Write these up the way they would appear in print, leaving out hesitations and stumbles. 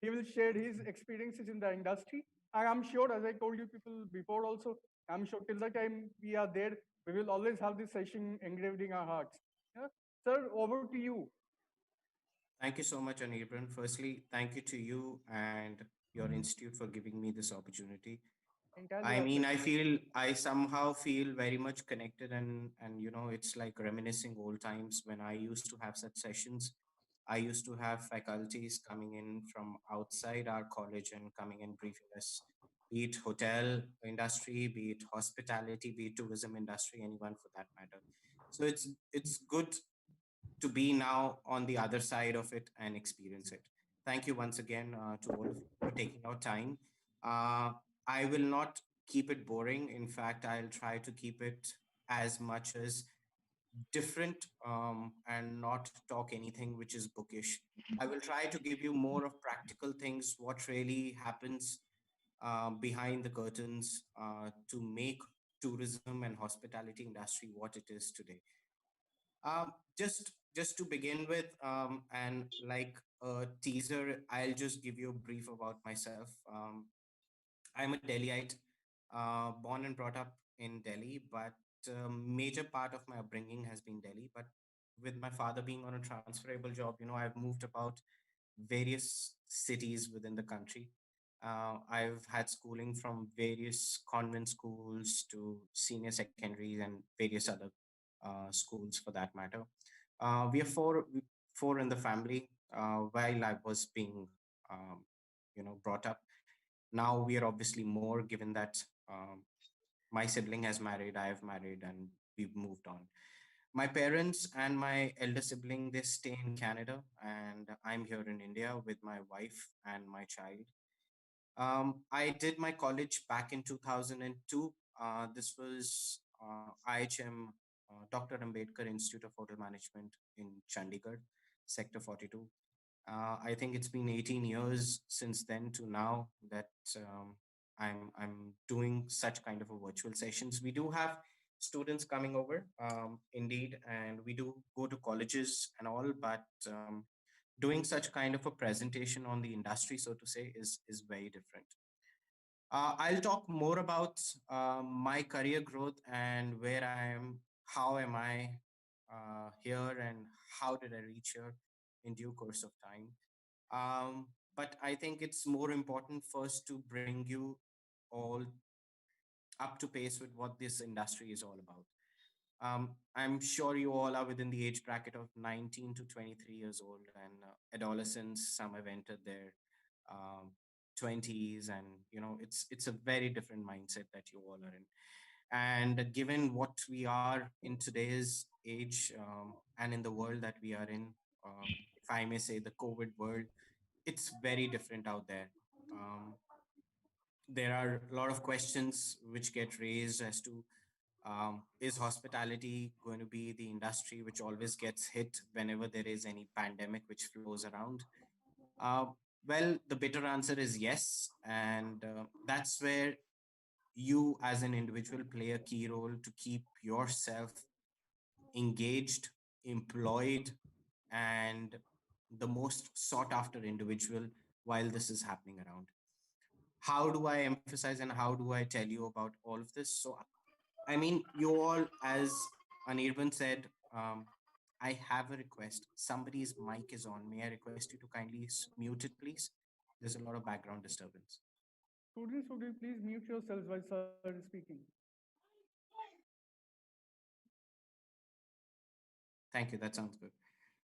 He will share his experiences in the industry. And I'm sure, as I told you people before also, I'm sure till the time we are there, we will always have this session engraved in our hearts. Yeah? Sir, over to you. Thank you so much, Anirban. Firstly, thank you to you and your institute for giving me this opportunity. Entirely I our mean, pleasure. I somehow feel very much connected, and it's like reminiscing old times when I used to have such sessions. I used to have faculties coming in from outside our college and coming and briefing us, be it hotel industry, be it hospitality, be it tourism industry, anyone for that matter. So it's good to be now on the other side of it and experience it. Thank you once again to all of you for taking our time. Uh, I will not keep it boring. In fact, I'll try to keep it as much as different and not talk anything which is bookish. I will try to give you more of practical things, what really happens behind the curtains to make tourism and hospitality industry what it is today. Just to begin with, and like a teaser, I'll just give you a brief about myself. I'm a Delhiite, born and brought up in Delhi, but major part of my upbringing has been Delhi. But with my father being on a transferable job, I've moved about various cities within the country. I've had schooling from various convent schools to senior secondaries and various other schools for that matter. We are four in the family while I was being, um, brought up. Now we are obviously more given that my sibling has married, I have married, and we've moved on. My parents and my elder sibling, they stay in Canada, and I'm here in India with my wife and my child. I did my college back in 2002. This was IHM, Dr. Ambedkar Institute of Hotel Management in Chandigarh, Sector 42. I think it's been 18 years since then to now that I'm doing such kind of a virtual sessions. We do have students coming over, indeed, and we do go to colleges and all, but doing such kind of a presentation on the industry, so to say, is very different. I'll talk more about my career growth and where I am, how am I here, and how did I reach here in due course of time. But I think it's more important first to bring you all up to pace with what this industry is all about. I'm sure you all are within the age bracket of 19 to 23 years old, and adolescents, some have entered their um, 20s, and it's a very different mindset that you all are in. And given what we are in today's age, and in the world that we are in, if I may say, the COVID world, it's very different out there. There are a lot of questions which get raised as to, is hospitality going to be the industry which always gets hit whenever there is any pandemic which flows around? Uh, well, the bitter answer is yes. And that's where you, as an individual, play a key role to keep yourself engaged, employed, and the most sought after individual while this is happening around. How do I emphasize and how do I tell you about all of this? So, I mean, you all, as Anirban said, I have a request. Somebody's mic is on. May I request you to kindly mute it, please? There's a lot of background disturbance. Students, would you please mute yourselves while sir is speaking? Thank you. That sounds good.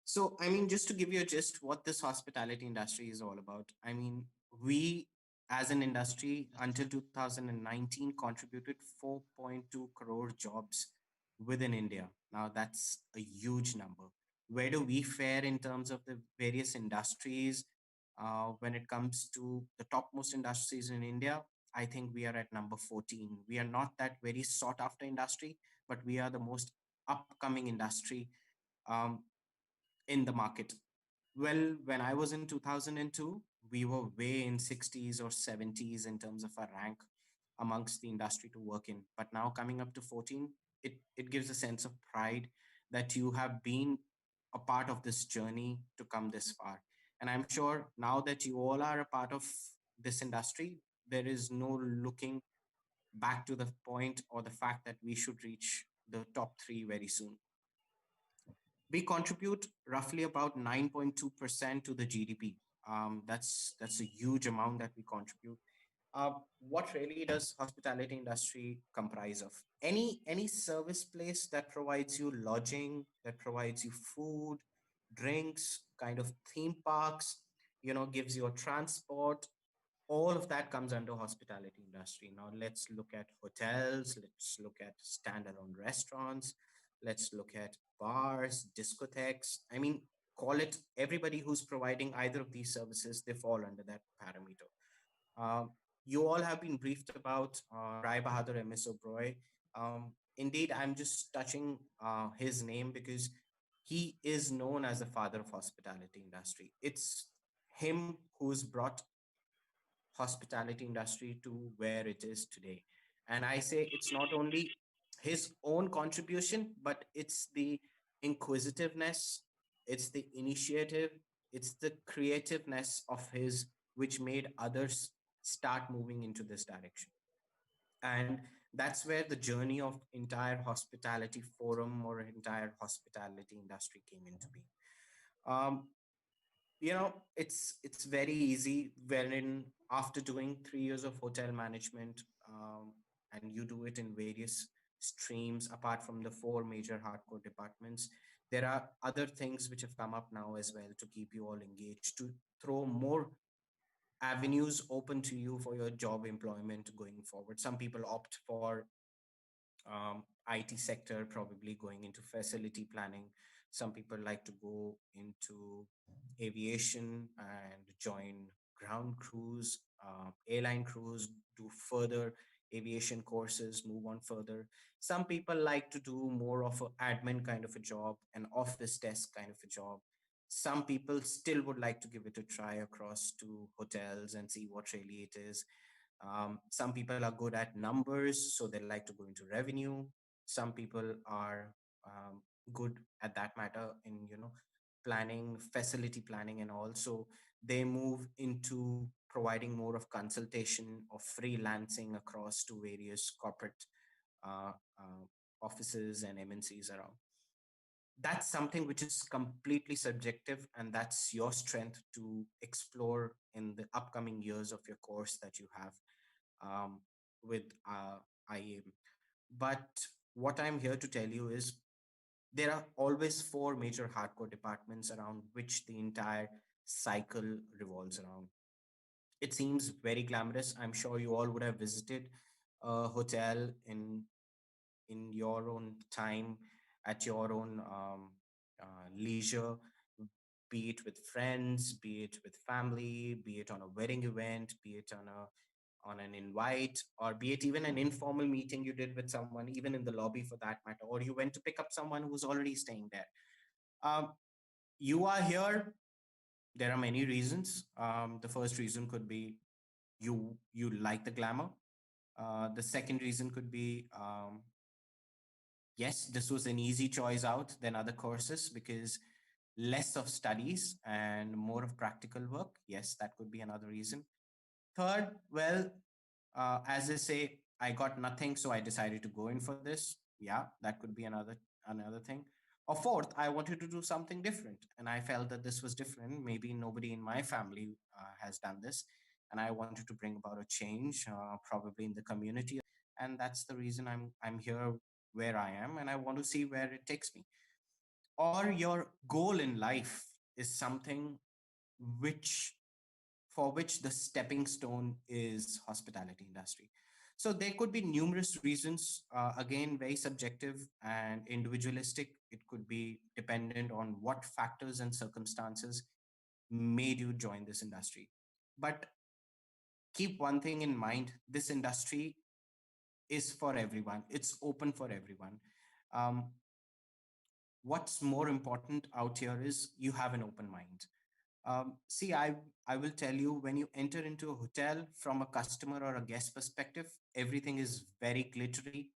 So, I mean, just to give you a gist, what this hospitality industry is all about. I mean, we as an industry until 2019 contributed 4.2 crore jobs within India. Now, that's a huge number. Where do we fare in terms of the various industries when it comes to the topmost industries in India? I think we are at number 14. We are not that very sought after industry, but we are the most upcoming industry um, in the market. Well, when I was in 2002, we were way in 60s or 70s in terms of our rank amongst the industry to work in. But now coming up to 14, it gives a sense of pride that you have been a part of this journey to come this far. And I'm sure now that you all are a part of this industry, there is no looking back to the point or the fact that we should reach the top three very soon. We contribute roughly about 9.2% to the GDP. That's a huge amount that we contribute. What really does hospitality industry comprise of? Any service place that provides you lodging, that provides you food, drinks, kind of theme parks, gives you a transport, all of that comes under hospitality industry. Now let's look at hotels, let's look at standalone restaurants, let's look at bars, discotheques. I mean, call it everybody who's providing either of these services, they fall under that parameter. um, you all have been briefed about Rai Bahadur MS Oberoi. Indeed, I'm just touching his name because he is known as the father of hospitality industry. It's him who's brought hospitality industry to where it is today. And I say it's not only his own contribution, but it's the inquisitiveness, it's the initiative, it's the creativeness of his which made others start moving into this direction. And that's where the journey of entire hospitality forum or entire hospitality industry came into being. Um, it's very easy wherein after doing 3 years of hotel management, and you do it in various streams apart from the four major hardcore departments, there are other things which have come up now as well to keep you all engaged, to throw more avenues open to you for your job employment going forward. Some people opt for IT sector, probably going into facility planning. Some people like to go into aviation and join ground crews, airline crews, do further aviation courses, move on further. Some people like to do more of an admin kind of a job, an office desk kind of a job. Some people still would like to give it a try across to hotels and see what really it is. Some people are good at numbers, so they like to go into revenue. Some people are good at that matter in planning, facility planning, and also they move into providing more of consultation or freelancing across to various corporate uh, uh, offices and MNCs around. That's something which is completely subjective, and that's your strength to explore in the upcoming years of your course that you have um, with IAM. But what I'm here to tell you is there are always four major hardcore departments around which the entire cycle revolves around. It seems very glamorous. I'm sure you all would have visited a hotel in your own time, at your own leisure, be it with friends, be it with family, be it on a wedding event, be it on an invite, or be it even an informal meeting you did with someone, even in the lobby for that matter, or you went to pick up someone who's already staying there. Um, you are here. There are many reasons. The first reason could be you like the glamour. The second reason could be yes, this was an easy choice out than other courses because less of studies and more of practical work. Yes, that could be another reason. Third, well, as I say, I got nothing, so I decided to go in for this. Yeah, that could be another thing. Or fourth, I wanted to do something different, and I felt that this was different. Maybe nobody in my family has done this, and I wanted to bring about a change, probably in the community, and that's the reason I'm here where I am, and I want to see where it takes me. Or your goal in life is something which for which the stepping stone is hospitality industry. So there could be numerous reasons, again very subjective and individualistic. It could be dependent on what factors and circumstances made you join this industry. But keep one thing in mind: this industry is for everyone, it's open for everyone. um, what's more important out here is you have an open mind. See, I will tell you, when you enter into a hotel from a customer or a guest perspective, everything is very glittery,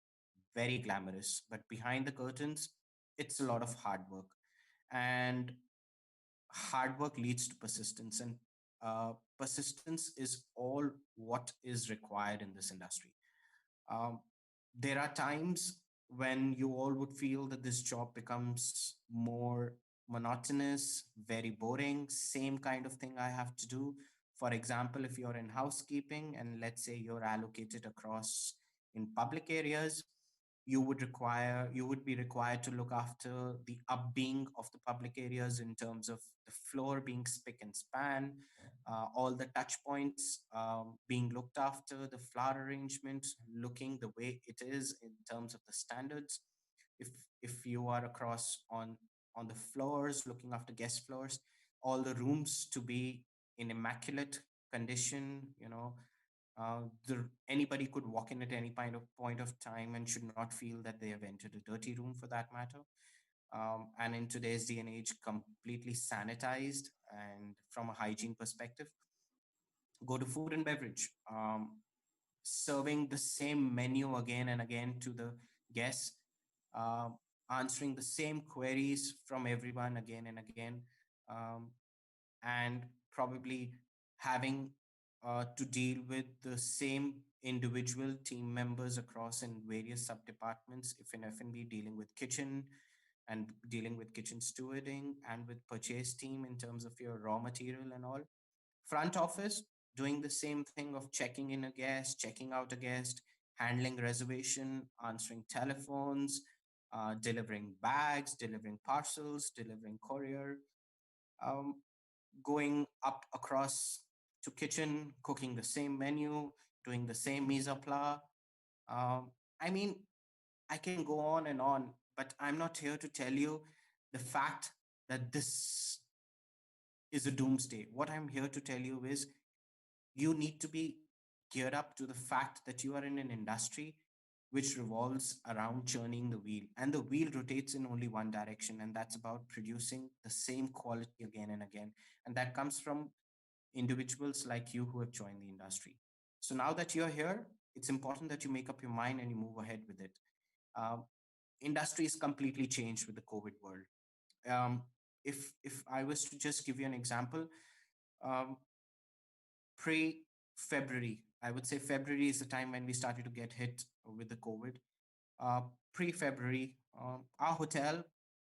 very glamorous. But behind the curtains, it's a lot of hard work. And hard work leads to persistence, and persistence is all what is required in this industry. um, there are times when you all would feel that this job becomes more monotonous, very boring, same kind of thing I have to do. For example, if you're in housekeeping and let's say you're allocated across in public areas, you would be required to look after the upbeing of the public areas in terms of the floor being spick and span, all the touch points being looked after, the flower arrangement looking the way it is in terms of the standards. If if you are across on the floors, looking after guest floors, all the rooms to be in immaculate condition, anybody could walk in at any point of time and should not feel that they have entered a dirty room for that matter. And in today's day and age, completely sanitized. And from a hygiene perspective, go to food and beverage, serving the same menu again and again to the guests, um, answering the same queries from everyone again and again, um, and probably having to deal with the same individual team members across in various sub departments. If in F&B, dealing with kitchen and dealing with kitchen stewarding and with purchase team in terms of your raw material and all. Front office, doing the same thing of checking in a guest, checking out a guest, handling reservation, answering telephones, delivering bags, delivering parcels, delivering courier, um, going up across to kitchen, cooking the same menu, doing the same mise en place. Um, I mean, I can go on and on, but I'm not here to tell you the fact that this is a doomsday. What I'm here to tell you is you need to be geared up to the fact that you are in an industry which revolves around churning the wheel, and the wheel rotates in only one direction, and that's about producing the same quality again and again. And that comes from individuals like you who have joined the industry. So now that you're here, it's important that you make up your mind and you move ahead with it. um, Industry is completely changed with the COVID world. um, if I was to just give you an example, um, pre February, I would say February is the time when we started to get hit with the COVID. Uh, Pre February, our hotel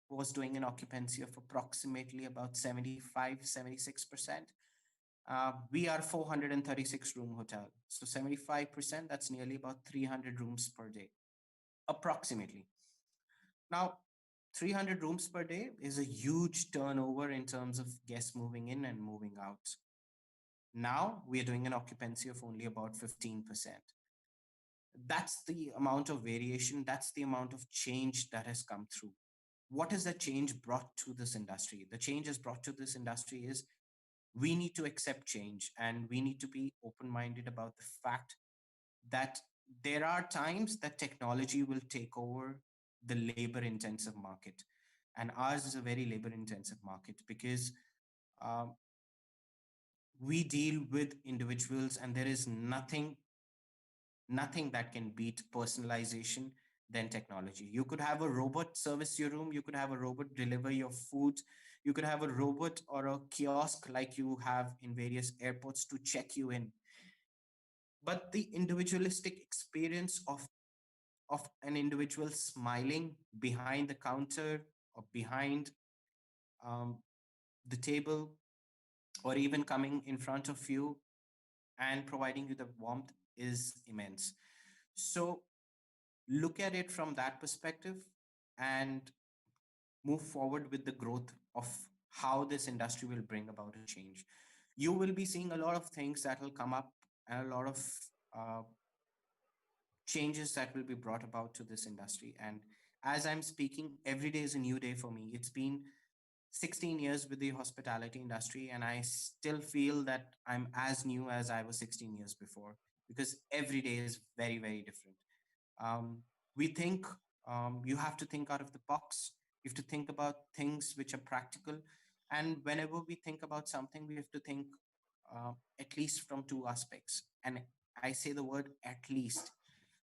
was doing an occupancy of approximately about 75, 76%. We are 436 room hotel. So 75%, that's nearly about 300 rooms per day, approximately. Now, 300 rooms per day is a huge turnover in terms of guests moving in and moving out. Now we are doing an occupancy of only about 15%. That's the amount of variation, that's the amount of change that has come through. What is the change brought to this industry? The change is brought to this industry is we need to accept change and we need to be open minded about the fact that there are times that technology will take over the labor intensive market. And ours is a very labor intensive market because um, we deal with individuals, and there is nothing that can beat personalization than technology. You could have a robot service your room, you could have a robot deliver your food, you could have a robot or a kiosk like you have in various airports to check you in. But the individualistic experience of an individual smiling behind the counter or behind um, the table, or even coming in front of you and providing you the warmth is immense. So look at it from that perspective and move forward with the growth of how this industry will bring about a change. You will be seeing a lot of things that will come up and a lot of uh, changes that will be brought about to this industry. And as I'm speaking, every day is a new day for me. It's been 16 years with the hospitality industry, and I still feel that I'm as new as I was 16 years before, because every day is very, very different. um, we think you have to think out of the box. You have to think about things which are practical. And whenever we think about something, we have to think at least from two aspects. And I say the word at least.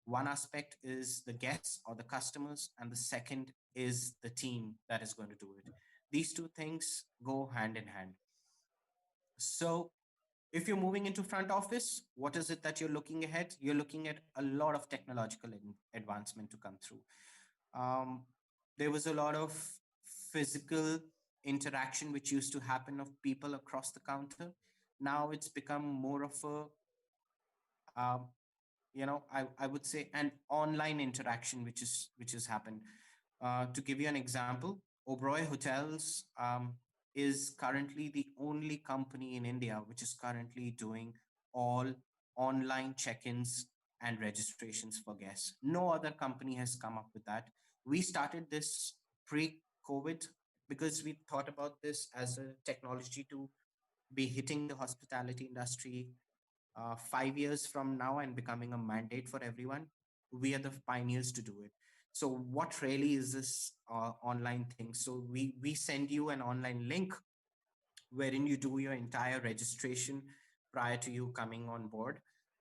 One aspect is the guests or the customers, and the second is the team that is going to do it. These two things go hand in hand. So if you're moving into front office, what is it that you're looking ahead? You're looking at a lot of technological advancement to come through. um, there was a lot of physical interaction which used to happen of people across the counter. Now it's become more of a I would say an online interaction which has happened. To give you an example, Oberoi Hotels is currently the only company in India which is currently doing all online check-ins and registrations for guests. No other company has come up with that. We started this pre-COVID because we thought about this as a technology to be hitting the hospitality industry 5 years from now and becoming a mandate for everyone. We are the pioneers to do it. So what really is this online thing? So we send you an online link wherein you do your entire registration prior to you coming on board,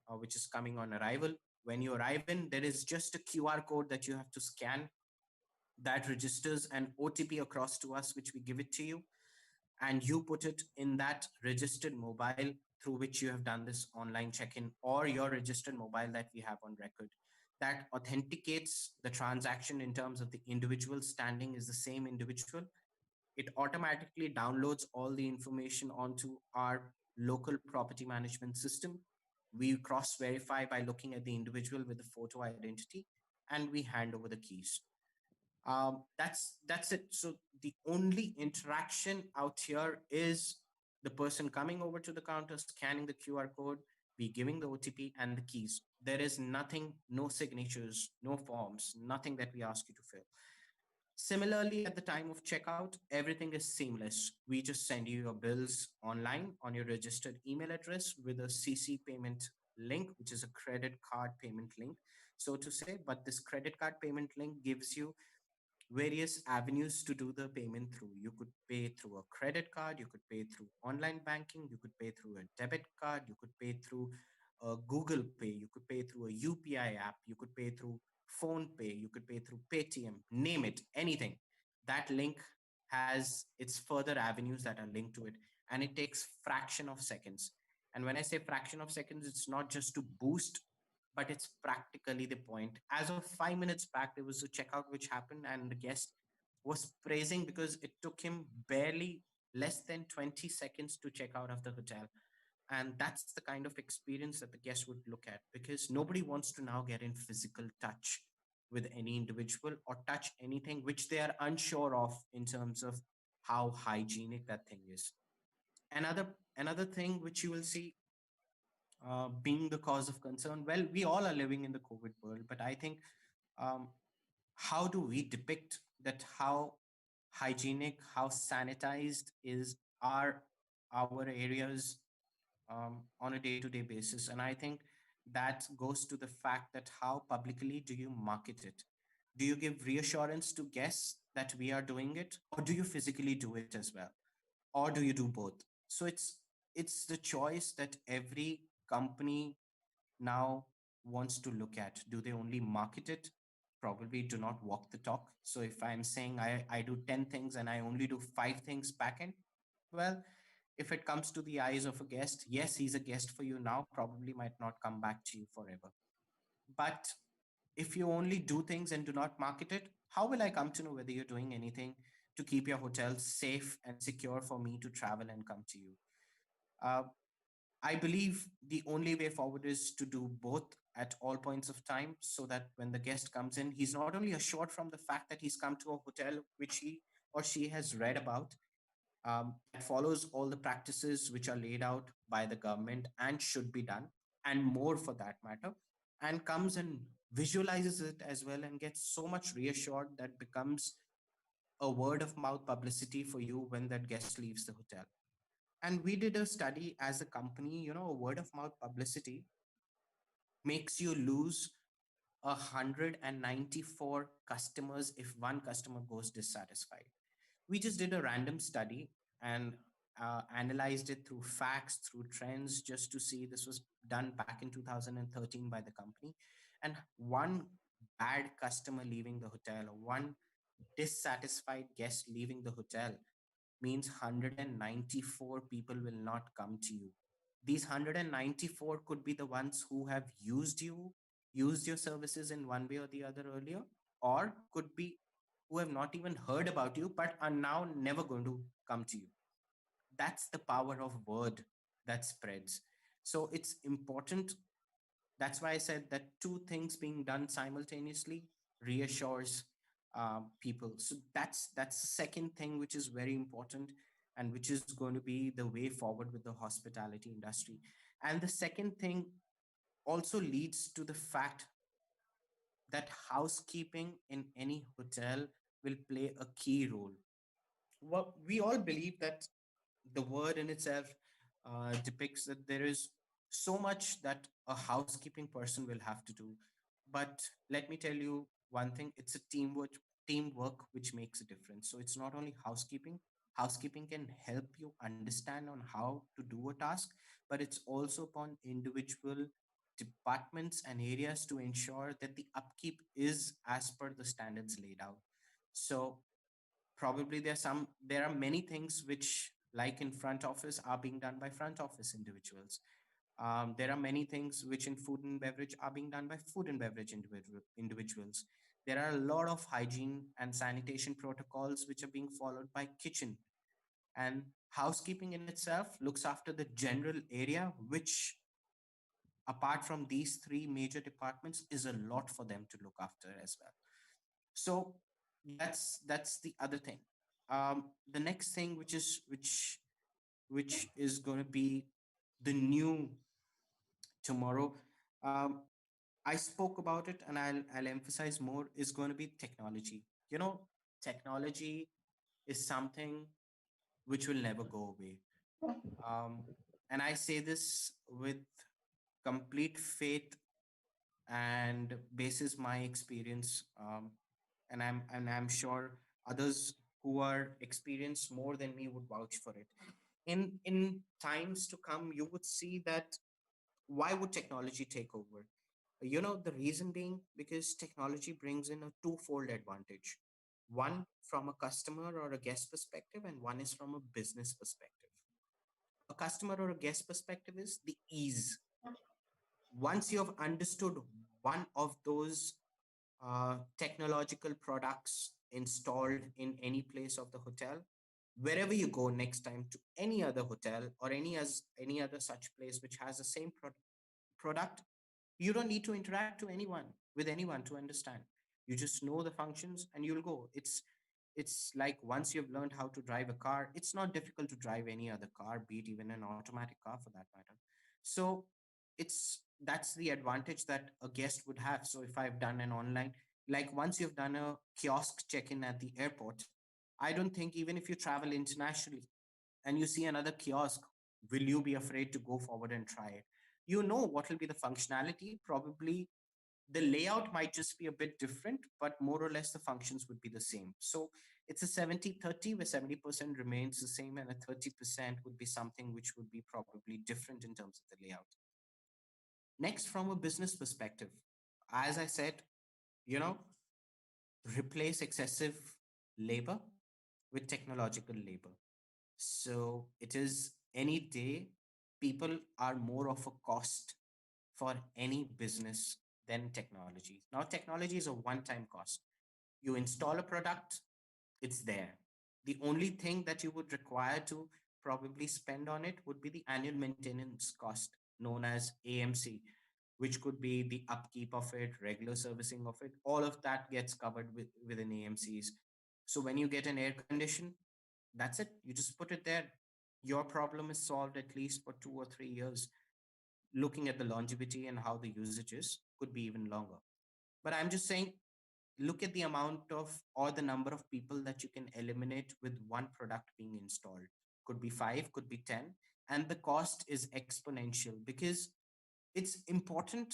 which is coming on arrival. When you arrive in, there is just a QR code that you have to scan that registers an OTP across to us, which we give it to you, and you put it in that registered mobile through which you have done this online check-in, or your registered mobile that we have on record. That authenticates the transaction in terms of the individual standing is the same individual. It automatically downloads all the information onto our local property management system. We cross verify by looking at the individual with the photo identity, and we hand over the keys. That's it. So the only interaction out here is the person coming over to the counter, scanning the QR code, we giving the OTP and the keys. There is nothing, no signatures, no forms, nothing that we ask you to fill. Similarly, at the time of checkout, everything is seamless. We just send you your bills online on your registered email address with a CC payment link, which is a credit card payment link, so to say. But this credit card payment link gives you various avenues to do the payment through. You could pay through a credit card, you could pay through online banking, you could pay through a debit card, you could pay through a Google Pay, you could pay through a UPI app, you could pay through Phone Pay, you could pay through Paytm, name it, anything. That link has its further avenues that are linked to it, and it takes fraction of seconds. And when I say fraction of seconds, it's not just to boost, but it's practically the point. As of 5 minutes back, there was a checkout which happened, and the guest was praising because it took him barely less than 20 seconds to check out of the hotel. And that's the kind of experience that the guest would look at, because nobody wants to now get in physical touch with any individual or touch anything which they are unsure of in terms of how hygienic that thing is. Another thing which you will see being the cause of concern. Well, we all are living in the COVID world, but I think um, how do we depict that how hygienic, how sanitized is our areas on a day-to-day basis? And I think that goes to the fact that how publicly do you market it? Do you give reassurance to guests that we are doing it, or do you physically do it as well, or do you do both? So it's the choice that every company now wants to look at. Do they only market it? Probably do not walk the talk. So if I'm saying I do 10 things and I only do 5 things back end, well, if it comes to the eyes of a guest, yes, he's a guest for you now, probably might not come back to you forever. But if you only do things and do not market it, how will I come to know whether you're doing anything to keep your hotel safe and secure for me to travel and come to you? Uh, I believe the only way forward is to do both at all points of time, so that when the guest comes in, he's not only assured from the fact that he's come to a hotel which he or she has read about, that follows all the practices which are laid out by the government and should be done, and more for that matter, and comes and visualizes it as well and gets so much reassured that becomes a word of mouth publicity for you when that guest leaves the hotel. And we did a study as a company, word of mouth publicity makes you lose 194 customers if one customer goes dissatisfied. We just did a random study and analyzed it through facts, through trends, just to see. This was done back in 2013 by the company. And one bad customer leaving the hotel, or one dissatisfied guest leaving the hotel means 194 people will not come to you. These 194 could be the ones who have used your services in one way or the other earlier, or could be who have not even heard about you but are now never going to come to you. That's the power of word that spreads. So it's important. That's why I said that two things being done simultaneously reassures people. So that's the second thing which is very important, and which is going to be the way forward with the hospitality industry. And the second thing also leads to the fact that housekeeping in any hotel will play a key role. Well, we all believe that the word in itself depicts that there is so much that a housekeeping person will have to do. But let me tell you one thing: it's a teamwork which makes a difference. So it's not only housekeeping. Housekeeping can help you understand on how to do a task, but it's also upon individual departments and areas to ensure that the upkeep is as per the standards laid out. So probably there are many things which, like in front office, are being done by front office individuals. There are many things which in food and beverage are being done by food and beverage individuals. There are a lot of hygiene and sanitation protocols which are being followed by kitchen, and housekeeping in itself looks after the general area, which apart from these three major departments is a lot for them to look after as well. So that's the other thing. The next thing, which is going to be the new tomorrow. um, I spoke about it, and I'll emphasize more, is going to be technology. You know, technology is something which will never go away. um, and I say this with complete faith and basis my experience. And I'm sure others who are experienced more than me would vouch for it. In times to come, you would see that why would technology take over? The reason being because technology brings in a twofold advantage: one from a customer or a guest perspective, and one is from a business perspective. A customer or a guest perspective is the ease. Once you have understood one of those technological products installed in any place of the hotel, wherever you go next time to any other hotel or any other such place which has the same product, you don't need to interact with anyone to understand. You just know the functions and you'll go. It's like once you've learned how to drive a car, it's not difficult to drive any other car, be it even an automatic car for that matter. So that's the advantage that a guest would have. So if I've done an online, like once you've done a kiosk check-in at the airport, I don't think even if you travel internationally and you see another kiosk, will you be afraid to go forward and try it? You know what will be the functionality. Probably the layout might just be a bit different, but more or less the functions would be the same. So it's a 70-30, where 70% remains the same and a 30% would be something which would be probably different in terms of the layout. Next, from a business perspective, as I said, you know, replace excessive labor with technological labor. So it is any day, people are more of a cost for any business than technology. Now, technology is a one time cost. You install a product, it's there. The only thing that you would require to probably spend on it would be the annual maintenance cost, known as AMC, which could be the upkeep of it, regular servicing of it. All of that gets covered within AMCs. So when you get an air condition, that's it. You just put it there. Your problem is solved at least for 2 or 3 years. Looking at the longevity and how the usage is, could be even longer. But I'm just saying, look at the amount of or the number of people that you can eliminate with one product being installed. Could be five, could be 10. And the cost is exponential because it's important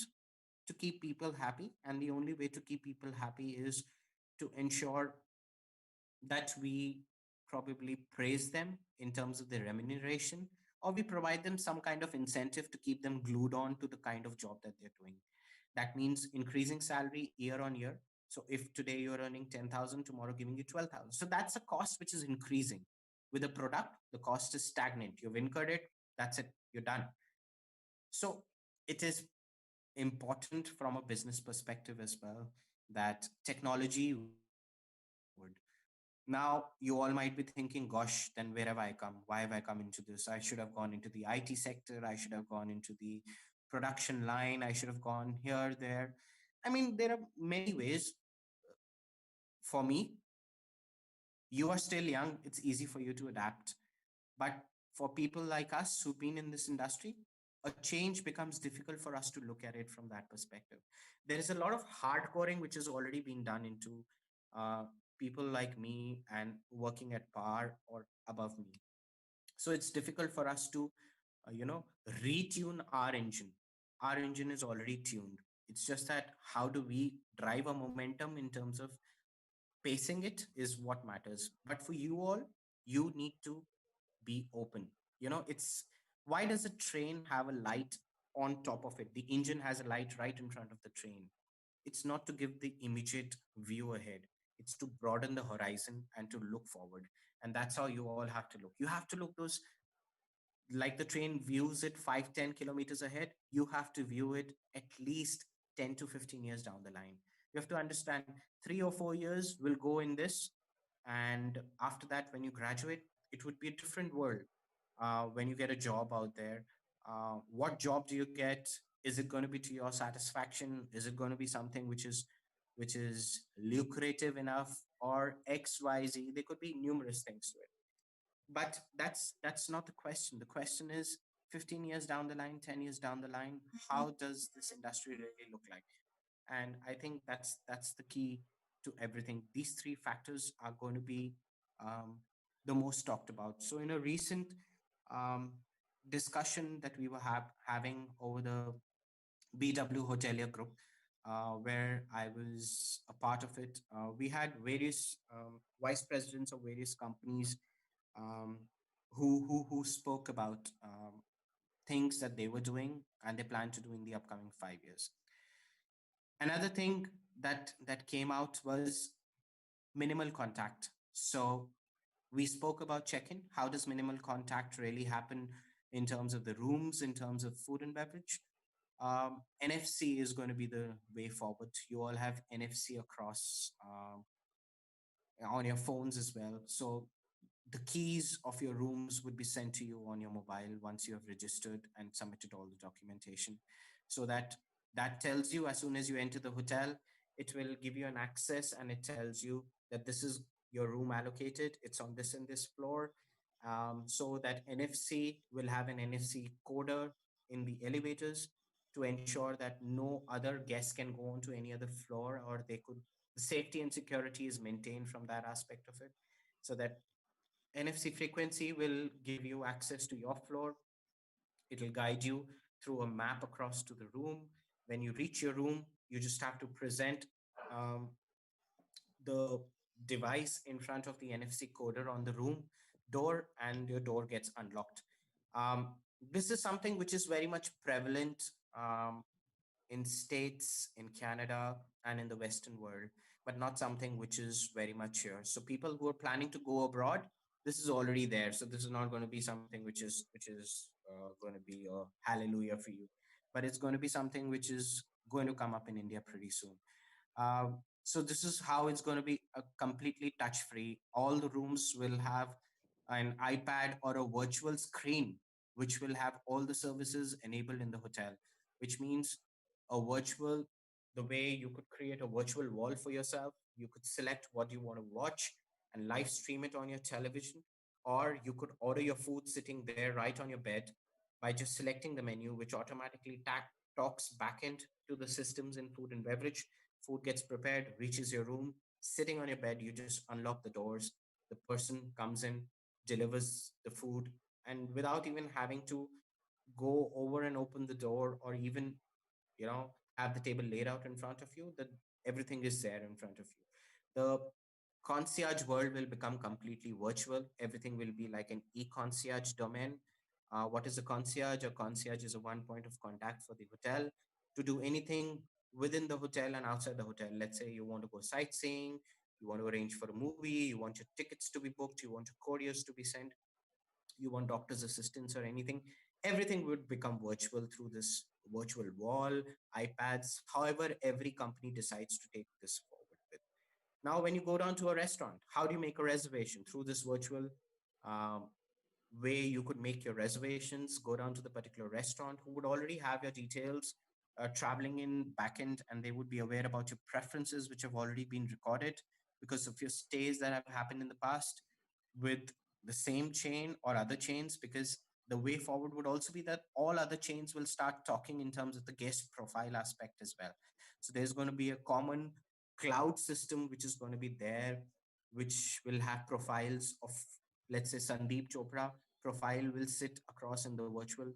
to keep people happy. And the only way to keep people happy is to ensure that we probably praise them in terms of their remuneration, or we provide them some kind of incentive to keep them glued on to the kind of job that they're doing. That means increasing salary year on year. So if today you're earning 10,000, tomorrow giving you 12,000. So that's a cost which is increasing. With a product, the cost is stagnant. You've incurred it, that's it, you're done. So it is important from a business perspective as well that technology will move forward. Now, you all might be thinking, gosh, then where have I come? Why have I come into this? I should have gone into the IT sector. I should have gone into the production line. I should have gone here, there. I mean, there are many ways. For me, you are still young. It's easy for you to adapt. But for people like us who've been in this industry, a change becomes difficult for us to look at it from that perspective. There is a lot of hardcoring which has already been done into uh, people like me and working at par or above me. So it's difficult for us to, retune our engine. Our engine is already tuned. It's just that how do we drive a momentum in terms of pacing it is what matters. But for you all, you need to be open. It's why does a train have a light on top of it? The engine has a light right in front of the train. It's not to give the immediate view ahead, it's to broaden the horizon and to look forward. And that's how you all have to look. You have to look those, like the train views it 5-10 kilometers ahead, you have to view it at least 10 to 15 years down the line. You have to understand 3 or 4 years will go in this, and after that, when you graduate, it would be a different world. When you get a job out there, what job do you get? Is it going to be to your satisfaction? Is it going to be something which is lucrative enough, or XYZ? There could be numerous things to it, but that's not the question. The question is 15 years down the line, 10 years down the line, how does this industry really look like? And I think that's the key to everything. These three factors are going to be um, the most talked about. So in a recent um, discussion that we were having over the BW Hotelier group, where I was a part of it, we had various vice presidents of various companies um, who spoke about things that they were doing and they plan to do in the upcoming 5 years. Another thing that came out was minimal contact. So we spoke about check-in. How does minimal contact really happen in terms of the rooms, in terms of food and beverage? NFC is going to be the way forward. You all have NFC across on your phones as well. So the keys of your rooms would be sent to you on your mobile once you have registered and submitted all the documentation, so that that tells you as soon as you enter the hotel, it will give you an access and it tells you that this is your room allocated, it's on this and this floor. So that NFC will have an NFC coder in the elevators to ensure that no other guest can go onto any other floor, or they could, the safety and security is maintained from that aspect of it, so that NFC frequency will give you access to your floor. It'll guide you through a map across to the room. When you reach your room, you just have to present um, the device in front of the NFC coder on the room door, and your door gets unlocked. Um, this is something which is very much prevalent in states, in Canada, and in the Western world, but not something which is very much here. So people who are planning to go abroad, this is already there. So this is not going to be something which is going to be a hallelujah for you, but it's going to be something which is going to come up in India pretty soon. So this is how it's going to be a completely touch free. All the rooms will have an iPad or a virtual screen, which will have all the services enabled in the hotel, which means a virtual, the way you could create a virtual wall for yourself, you could select what you want to watch and live stream it on your television, or you could order your food sitting there right on your bed by just selecting the menu, which automatically talks backend to the systems in food and beverage. Food gets prepared, reaches your room, sitting on your bed, you just unlock the doors, the person comes in, delivers the food, and without even having to go over and open the door, or even have the table laid out in front of you, that everything is there in front of you. The concierge world will become completely virtual. Everything will be like an e-concierge domain. What is a concierge? A concierge is a one point of contact for the hotel to do anything within the hotel and outside the hotel. Let's say you want to go sightseeing, You want to arrange for a movie, you want your tickets to be booked, you want your couriers to be sent, you want doctor's assistance or anything, everything would become virtual through this virtual wall, iPads, however every company decides to take this forward with. Now, when you go down to a restaurant, how do you make a reservation? Through this virtual um, way you could make your reservations, go down to the particular restaurant who would already have your details traveling in backend, and they would be aware about your preferences, which have already been recorded because of your stays that have happened in the past with the same chain or other chains. Because the way forward would also be that all other chains will start talking in terms of the guest profile aspect as well. So there's going to be a common cloud system which is going to be there, which will have profiles of, let's say, Sandeep Chopra profile will sit across in the virtual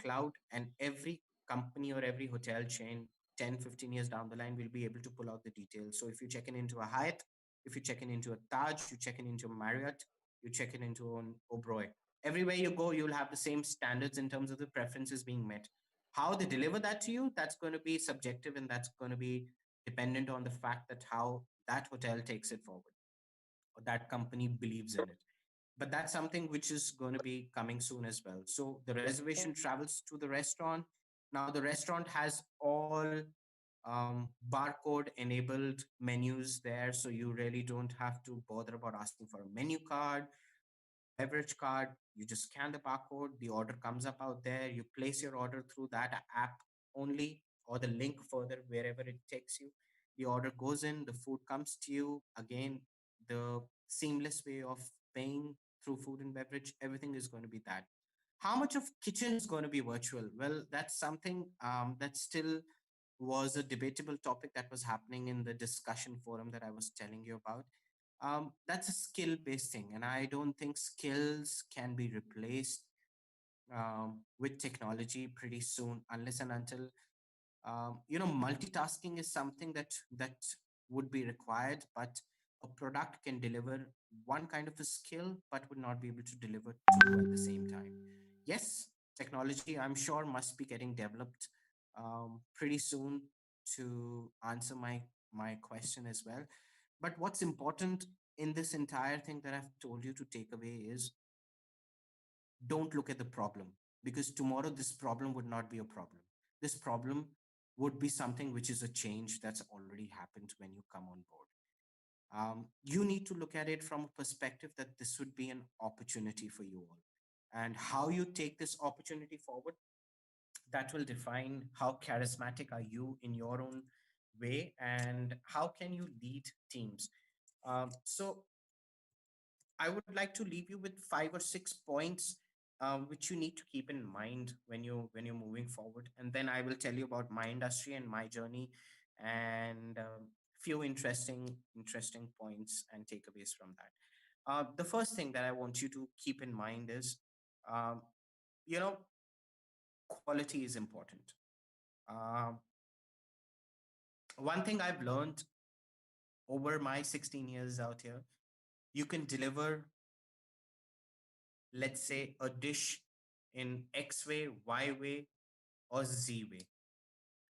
cloud, and every company or every hotel chain 10, 15 years down the line will be able to pull out the details. So if you're checking into a Hyatt, if you're checking into a Taj, you're checking into a Marriott, you're checking into an Oberoi, everywhere you go, you'll have the same standards in terms of the preferences being met. How they deliver that to you, that's going to be subjective, and that's going to be dependent on the fact that how that hotel takes it forward or that company believes in it. But that's something which is going to be coming soon as well. So the reservation travels to the restaurant. Now the restaurant has all barcode enabled menus there, so you really don't have to bother about asking for a menu card or a beverage card. You just scan the barcode, the order comes up out there, you place your order through that app only, or the link further wherever it takes you. The order goes in, the food comes to you. Again, the seamless way of paying through food and beverage, everything is going to be that. How much of kitchen is going to be virtual? Well, that's something that still was a debatable topic that was happening in the discussion forum that I was telling you about. That's a skill based thing, and I don't think skills can be replaced with technology pretty soon, unless and until multitasking is something that would be required, but a product can deliver one kind of a skill but would not be able to deliver two at the same time. Yes, technology, I'm sure, must be getting developed pretty soon to answer my question as well. But what's important in this entire thing that I've told you to take away is, don't look at the problem, because tomorrow this problem would not be a problem. This problem would be something which is a change that's already happened when you come on board. You need to look at it from a perspective that this would be an opportunity for you all. And how you take this opportunity forward, that will define how charismatic are you in your own way and how can you lead teams. So I would like to leave you with 5 or 6 points which you need to keep in mind when you're moving forward, and then I will tell you about my industry and my journey, and few interesting points and takeaways from that. The first thing that I want you to keep in mind is, um, you know, quality is important. Um, One thing I've learned over my 16 years out here, you can deliver, let's say, a dish in X way, Y way, or Z way.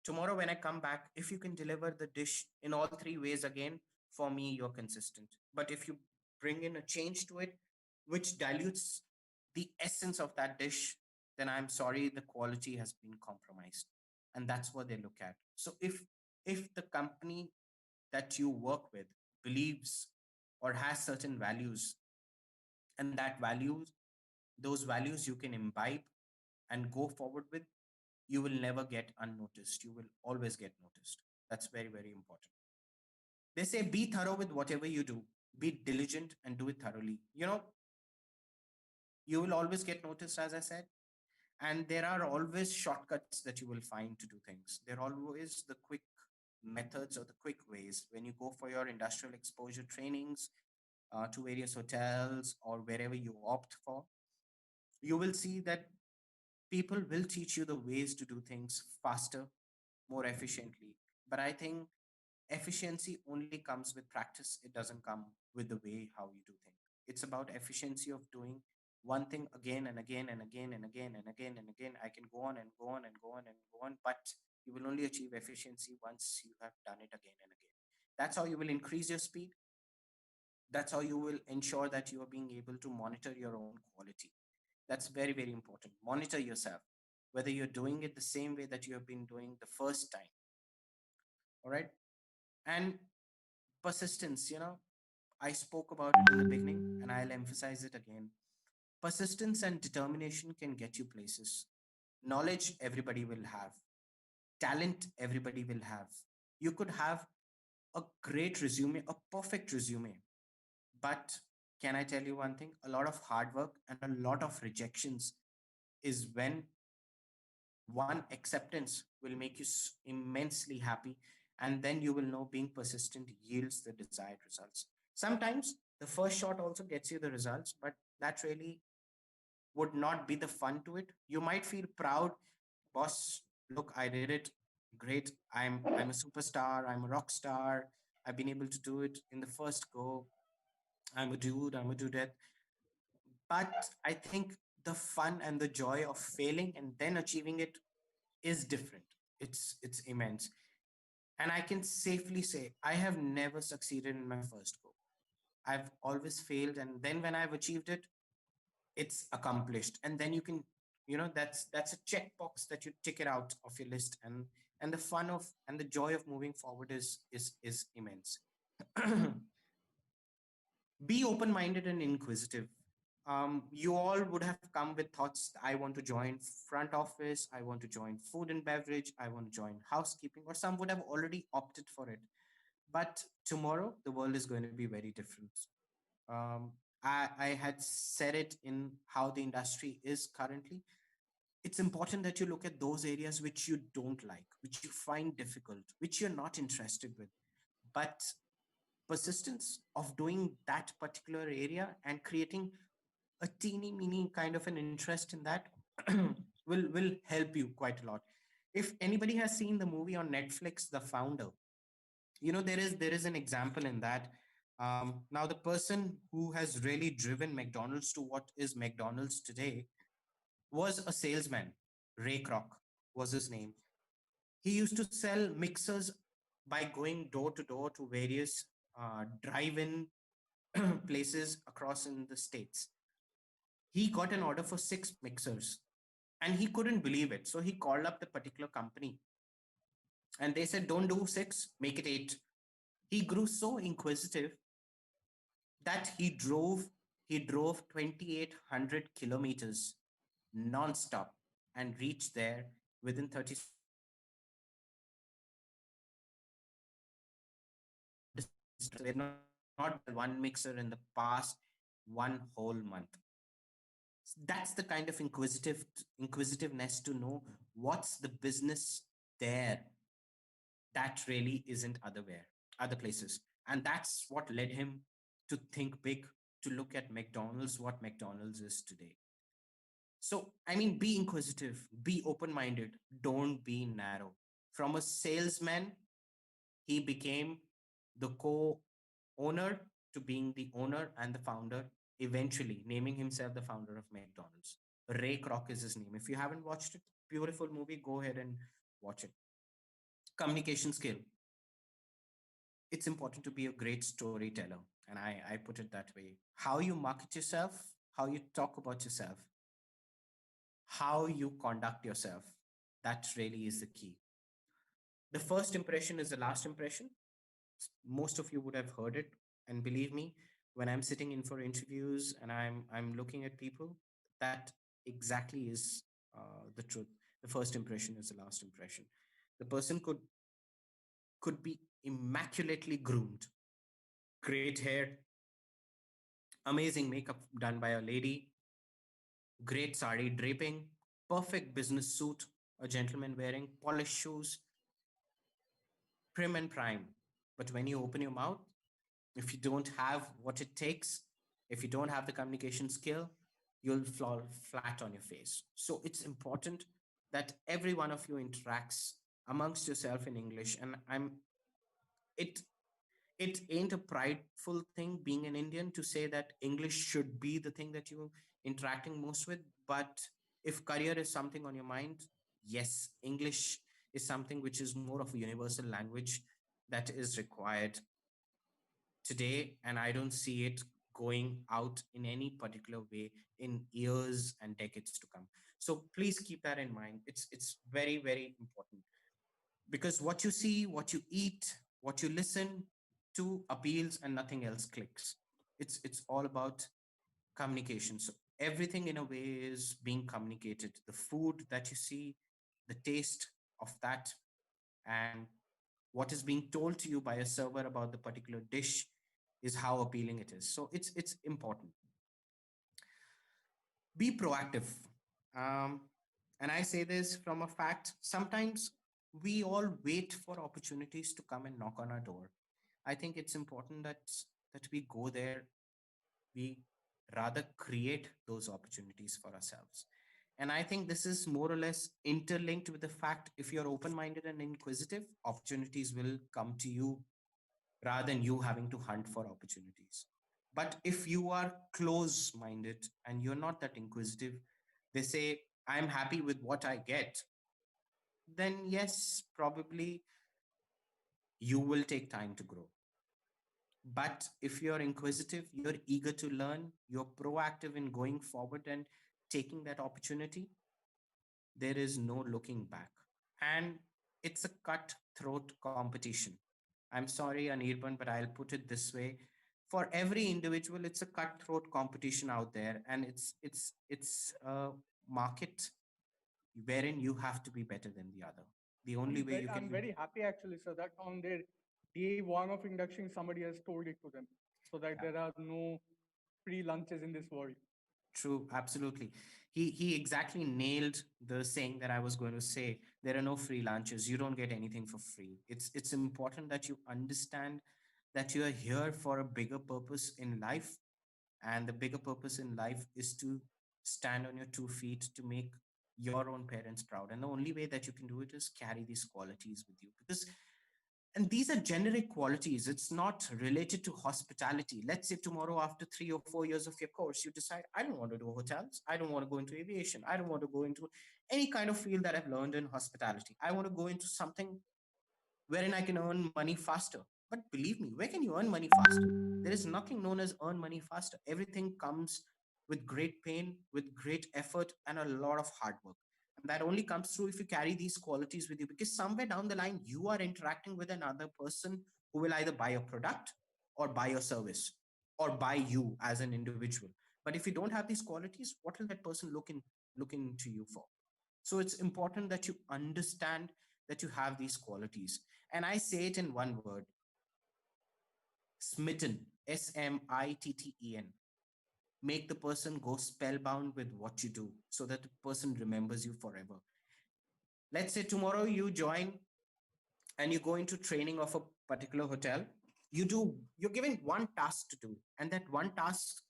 Tomorrow, when I come back, if you can deliver the dish in all three ways again, for me, you're consistent. But if you bring in a change to it, which dilutes the essence of that dish, then I'm sorry, the quality has been compromised. And that's what they look at. So if the company that you work with believes or has certain values, and that values those values you can imbibe and go forward with, you will never get unnoticed. You will always get noticed. That's very, very important. They say be thorough with whatever you do, be diligent and do it thoroughly. You will always get noticed, as I said, and there are always shortcuts that you will find to do things. There are always the quick methods or the quick ways. When you go for your industrial exposure trainings to various hotels or wherever you opt for, you will see that people will teach you the ways to do things faster, more efficiently. But I think efficiency only comes with practice. It doesn't come with the way how you do things. It's about efficiency of doing one thing again and again and again and again and again and again. I can go on and go on and go on and go on, but you will only achieve efficiency once you have done it again and again. That's how you will increase your speed. That's how you will ensure that you are being able to monitor your own quality. That's very, very important. Monitor yourself, whether you're doing it the same way that you have been doing the first time. All right. And persistence, I spoke about it in the beginning and I'll emphasize it again. Persistence and determination can get you places. Knowledge, everybody will have. Talent, everybody will have. You could have a great resume, a perfect resume. But can I tell you one thing? A lot of hard work and a lot of rejections is when one acceptance will make you immensely happy. And then you will know being persistent yields the desired results. Sometimes the first shot also gets you the results, but that really would not be the fun to it. You might feel proud, boss, look, I did it. Great. I'm a superstar, I'm a rock star. I've been able to do it in the first go. I'm a dude, I'm a dudette. But I think the fun and the joy of failing and then achieving it is different. It's immense. And I can safely say I have never succeeded in my first go. I've always failed, and then when I've achieved it, it's accomplished. And then you can, that's a checkbox that you tick it out of your list, and the fun of and the joy of moving forward is immense. Be open minded and inquisitive. You all would have come with thoughts. I want to join front office, I want to join food and beverage, I want to join housekeeping, or some would have already opted for it. But tomorrow, the world is going to be very different. I had said it in how the industry is currently. It's important that you look at those areas which you don't like, which you find difficult, which you're not interested with. But persistence of doing that particular area and creating a teeny meeny kind of an interest in that will help you quite a lot. If anybody has seen the movie on Netflix, The Founder, there is an example in that. Now the person who has really driven McDonald's to what is McDonald's today was a salesman. Ray Kroc was his name. He used to sell mixers by going door to door to various drive-in places across in the states. He got an order for 6 mixers and he couldn't believe it. So he called up the particular company and they said, don't do 6, make it 8. He grew so inquisitive that he drove 2,800 kilometers non-stop and reached there within 30 seconds. He had not sold one mixer in the past 1 whole month. That's the kind of inquisitiveness to know what's the business there that really isn't other places. And that's what led him to think big, to look at McDonald's, what McDonald's is today. So, I mean, be inquisitive, be open minded, don't be narrow. From a salesman, he became the co owner to being the owner and the founder, eventually naming himself the founder of McDonald's. Ray Kroc is his name. If you haven't watched it, beautiful movie, go ahead and watch it. Communication skill. It's important to be a great storyteller. And I put it that way. How you market yourself, how you talk about yourself, how you conduct yourself. That really is the key. The first impression is the last impression. Most of you would have heard it. And believe me, when I'm sitting in for interviews and I'm looking at people, that exactly is the truth. The first impression is the last impression. The person could be immaculately groomed, great hair, amazing makeup done by a lady, great sari draping, perfect business suit, a gentleman wearing polished shoes, prim and prime. But when you open your mouth, if you don't have what it takes, if you don't have the communication skill, you'll fall flat on your face. So it's important that every one of you interacts amongst yourself in English. And it it ain't a prideful thing being an Indian to say that English should be the thing that you interacting most with. But if career is something on your mind, yes, English is something which is more of a universal language that is required. today, and I don't see it going out in any particular way in years and decades to come. So please keep that in mind. It's very, very important, because what you see, what you eat, what you listen to appeals, and nothing else clicks. It's all about communication. So everything in a way is being communicated. The food that you see, the taste of that, and what is being told to you by a server about the particular dish is how appealing it is. So it's important. Be proactive. um, and I say this from a fact. Sometimes we all wait for opportunities to come and knock on our door. I think it's important that we go there. We rather create those opportunities for ourselves. And I think this is more or less interlinked with the fact, if you're open minded and inquisitive, opportunities will come to you rather than you having to hunt for opportunities. But if you are close minded and you're not that inquisitive, they say, I'm happy with what I get, then yes, probably you will take time to grow. But if you're inquisitive, you're eager to learn, you're proactive in going forward and taking that opportunity, there is no looking back. And it's a cutthroat competition. I'm sorry, Anirban, but I'll put it this way. For every individual, it's a cutthroat competition out there, and it's a market wherein you have to be better than the other. The only way you I'm can. very happy actually, sir, that on their day one of induction, somebody has told it to them, so that Yeah. there are no free lunches in this world. True, absolutely. He exactly nailed the saying that I was going to say. There are no free lunches. You don't get anything for free. It's important that you understand that you are here for a bigger purpose in life, and the bigger purpose in life is to stand on your 2 feet to make your own parents proud. And the only way that you can do it is carry these qualities with you, because and these are generic qualities. It's not related to hospitality. Let's say tomorrow, after 3 or 4 years of your course, you decide, I don't want to do hotels. I don't want to go into aviation. I don't want to go into any kind of field that I've learned in hospitality. I want to go into something wherein I can earn money faster. But believe me, where can you earn money faster? There is nothing known as earn money faster. Everything comes with great pain, with great effort, and a lot of hard work. And that only comes through if you carry these qualities with you, because somewhere down the line, you are interacting with another person who will either buy a product or buy your service or buy you as an individual. But if you don't have these qualities, what will that person look into you for? So it's important that you understand that you have these qualities. And I say it in one word: smitten, SMITTEN. Make the person go spellbound with what you do so that the person remembers you forever. Let's say tomorrow you join and you go into training of a particular hotel. You're given one task to do, and that one task,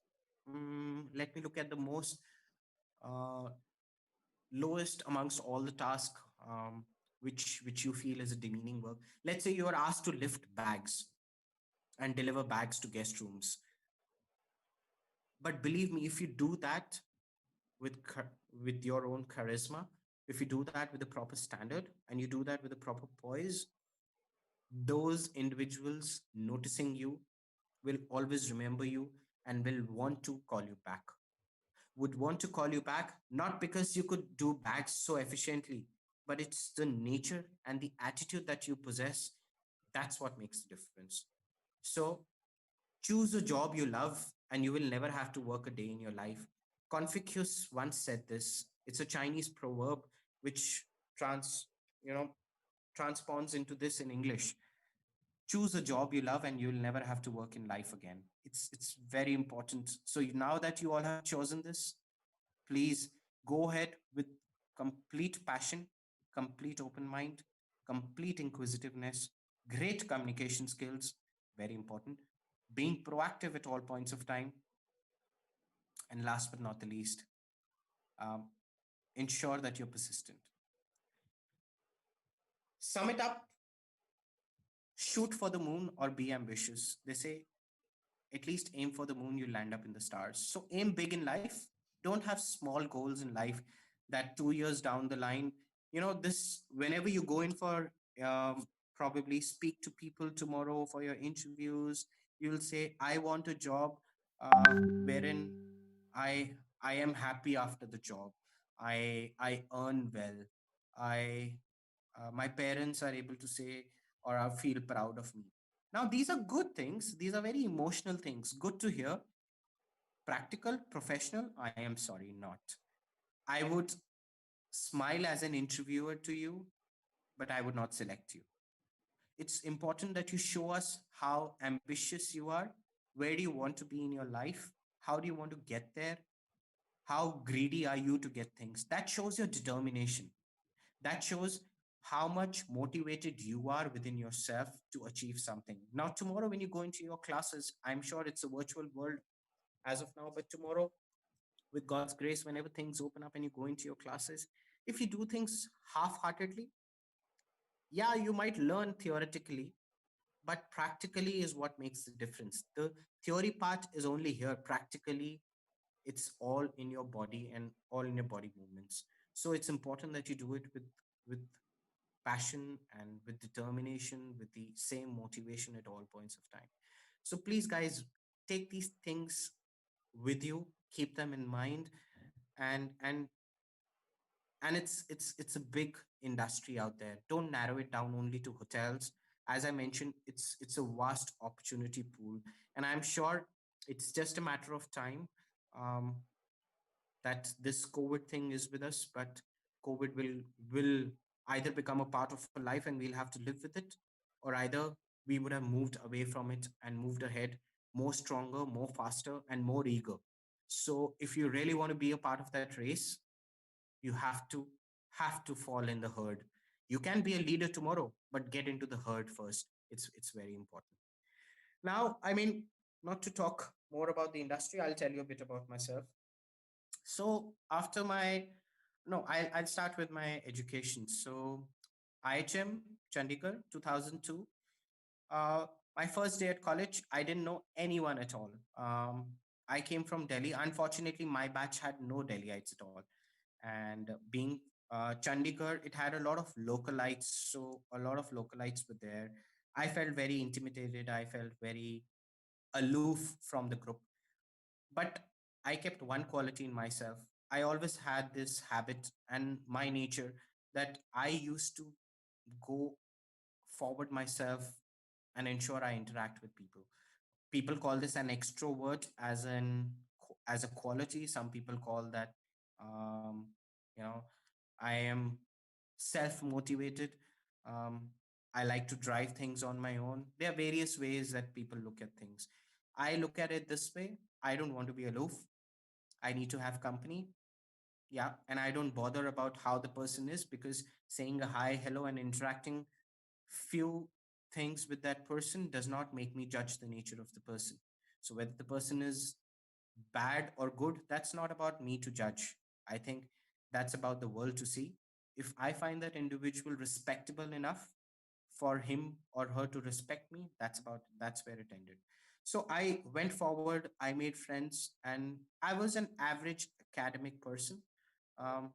let me look at the most uh, lowest amongst all the tasks, which you feel is a demeaning work. Let's say you are asked to lift bags and deliver bags to guest rooms. But believe me, if you do that with with your own charisma, if you do that with a proper standard and you do that with a proper poise, those individuals noticing you will always remember you and will want to call you back. Would want to call you back, not because you could do bags so efficiently, but it's the nature and the attitude that you possess. That's what makes the difference. So choose a job you love, and you will never have to work a day in your life. Confucius once said this. It's a Chinese proverb which trans, you know, transpons into this in English. Choose a job you love and you'll never have to work in life again. It's very important. So now that you all have chosen this, please go ahead with complete passion, complete open mind, complete inquisitiveness, great communication skills, very important, being proactive at all points of time, and last but not the least, um, ensure that you're persistent. Sum it up: shoot for the moon or be ambitious. They say, at least aim for the moon, you land up in the stars. So aim big in life. Don't have small goals in life that 2 years down the line, this, whenever you go in for, probably speak to people tomorrow for your interviews, You will say, I want a job wherein I I am happy after the job. I earn well. I My parents are able to say or I feel proud of me. Now these are good things. These are very emotional things. Good to hear. Practical, professional. I am sorry, not. I would smile as an interviewer to you, but I would not select you. It's important that you show us how ambitious you are. Where do you want to be in your life? How do you want to get there? How greedy are you to get things? That shows your determination. That shows how much motivated you are within yourself to achieve something. Now, tomorrow, when you go into your classes, I'm sure it's a virtual world as of now, but tomorrow, with God's grace, whenever things open up and you go into your classes, if you do things half heartedly, yeah, you might learn theoretically, but practically is what makes the difference. The theory part is only here. Practically, it's all in your body and all in your body movements. So it's important that you do it with passion and with determination, with the same motivation at all points of time. So please, guys, take these things with you, keep them in mind, and it's a big industry out there. Don't narrow it down only to hotels. As I mentioned, it's a vast opportunity pool, and I'm sure it's just a matter of time um, that this COVID thing is with us, but COVID will either become a part of our life and we'll have to live with it, or either we would have moved away from it and moved ahead more stronger, more faster, and more eager. So if you really want to be a part of that race, you have to fall in the herd. You can be a leader tomorrow, but get into the herd first. It's very important. Now, I mean, not to talk more about the industry, I'll tell you a bit about myself. So after my no, I'll start with my education. So IHM Chandigarh 2002. uh, my first day at college, I didn't know anyone at all. I came from Delhi. Unfortunately, my batch had no Delhiites at all. And being Chandigarh, it had a lot of localites. So a lot of localites were there. I felt very intimidated. I felt very aloof from the group. But I kept one quality in myself. I always had this habit and my nature that I used to go forward myself and ensure I interact with people. People call this an extrovert as a quality. Some people call that um, you know I am self motivated. um, I like to drive things on my own. There are various ways that people look at things. I look at it this way: I don't want to be aloof. I need to have company. Yeah, and I don't bother about how the person is, because saying a hi, hello, and interacting few things with that person does not make me judge the nature of the person. So whether the person is bad or good, that's not about me to judge. I think that's about the world to see. If I find that individual respectable enough for him or her to respect me, that's where it ended. So I went forward, I made friends, and I was an average academic person. um,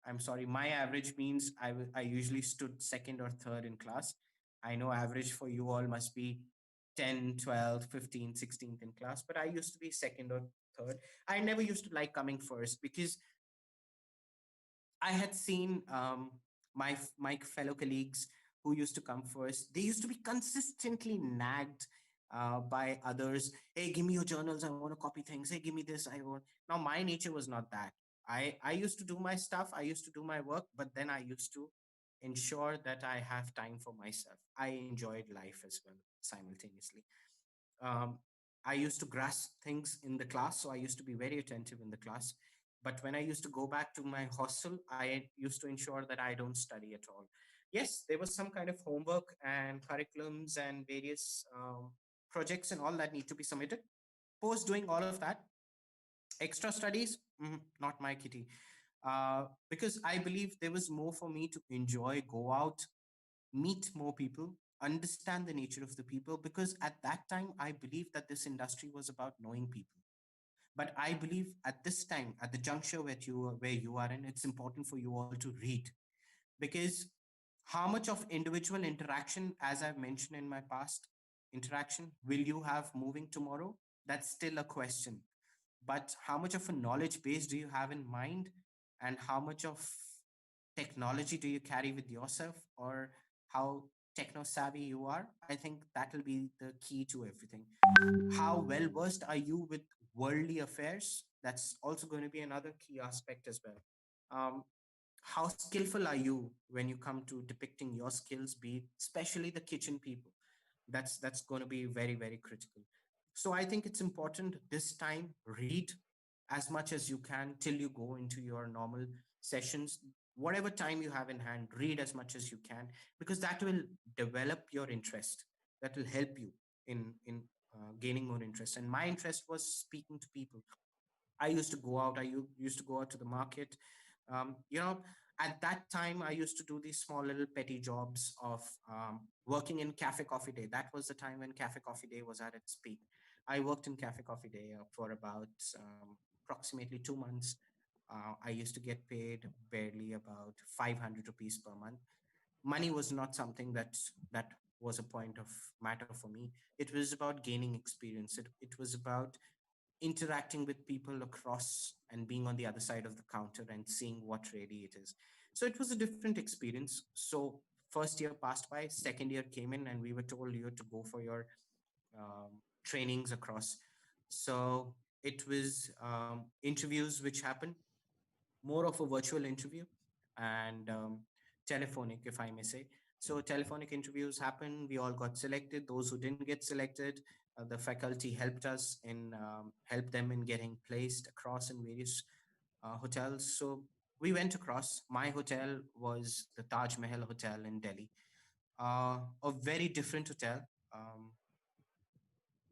I'm sorry, my average means I usually stood second or third in class. I know average for you all must be 10, 12, 15, 16th in class, but I used to be second or third. I never used to like coming first because I had seen my fellow colleagues who used to come first. They used to be consistently nagged by others. Hey, give me your journals. I want to copy things. Hey, give me this. I want. Now, my nature was not that. I used to do my stuff. I used to do my work, but then I used to ensure that I have time for myself. I enjoyed life as well simultaneously. um, I used to grasp things in the class, so I used to be very attentive in the class. But when I used to go back to my hostel, I used to ensure that I don't study at all. Yes, there was some kind of homework and curriculums and various projects and all that need to be submitted. Post doing all of that, extra studies, not my kitty. Because I believe there was more for me to enjoy, go out, meet more people, understand the nature of the people, because at that time I believed that this industry was about knowing people. But I believe at this time, at the juncture where you are in, it's important for you all to read, because how much of individual interaction, as I've mentioned in my past, interaction? Will you have moving tomorrow? That's still a question. But how much of a knowledge base do you have in mind, and how much of technology do you carry with yourself, or how techno savvy you are? I think that will be the key to everything. How well versed are you with worldly affairs? That's also going to be another key aspect as well. um, how skillful are you when you come to depicting your skills, be it especially the kitchen people? That's going to be very, very critical. So I think it's important this time, read as much as you can till you go into your normal sessions. Whatever time you have in hand, read as much as you can, because that will develop your interest. That will help you in gaining more interest. And my interest was speaking to people. I used to go out. Used to go out to the market. You know, at that time, I used to do these small little petty jobs of working in Cafe Coffee Day. That was the time when Cafe Coffee Day was at its peak. I worked in Cafe Coffee Day for about approximately 2 months. I used to get paid barely about 500 rupees per month. Money was not something that was a point of matter for me. It was about gaining experience. It was about interacting with people across and being on the other side of the counter and seeing what really it is. So it was a different experience. So first year passed by, second year came in, and we were told you had to go for your trainings across. So it was interviews which happened, more of a virtual interview, and telephonic, if I may say. So telephonic interviews happened. We all got selected. Those who didn't get selected, the faculty helped us in help them in getting placed across in various hotels. So we went across. My hotel was the Taj Mahal Hotel in Delhi, a very different hotel. Um,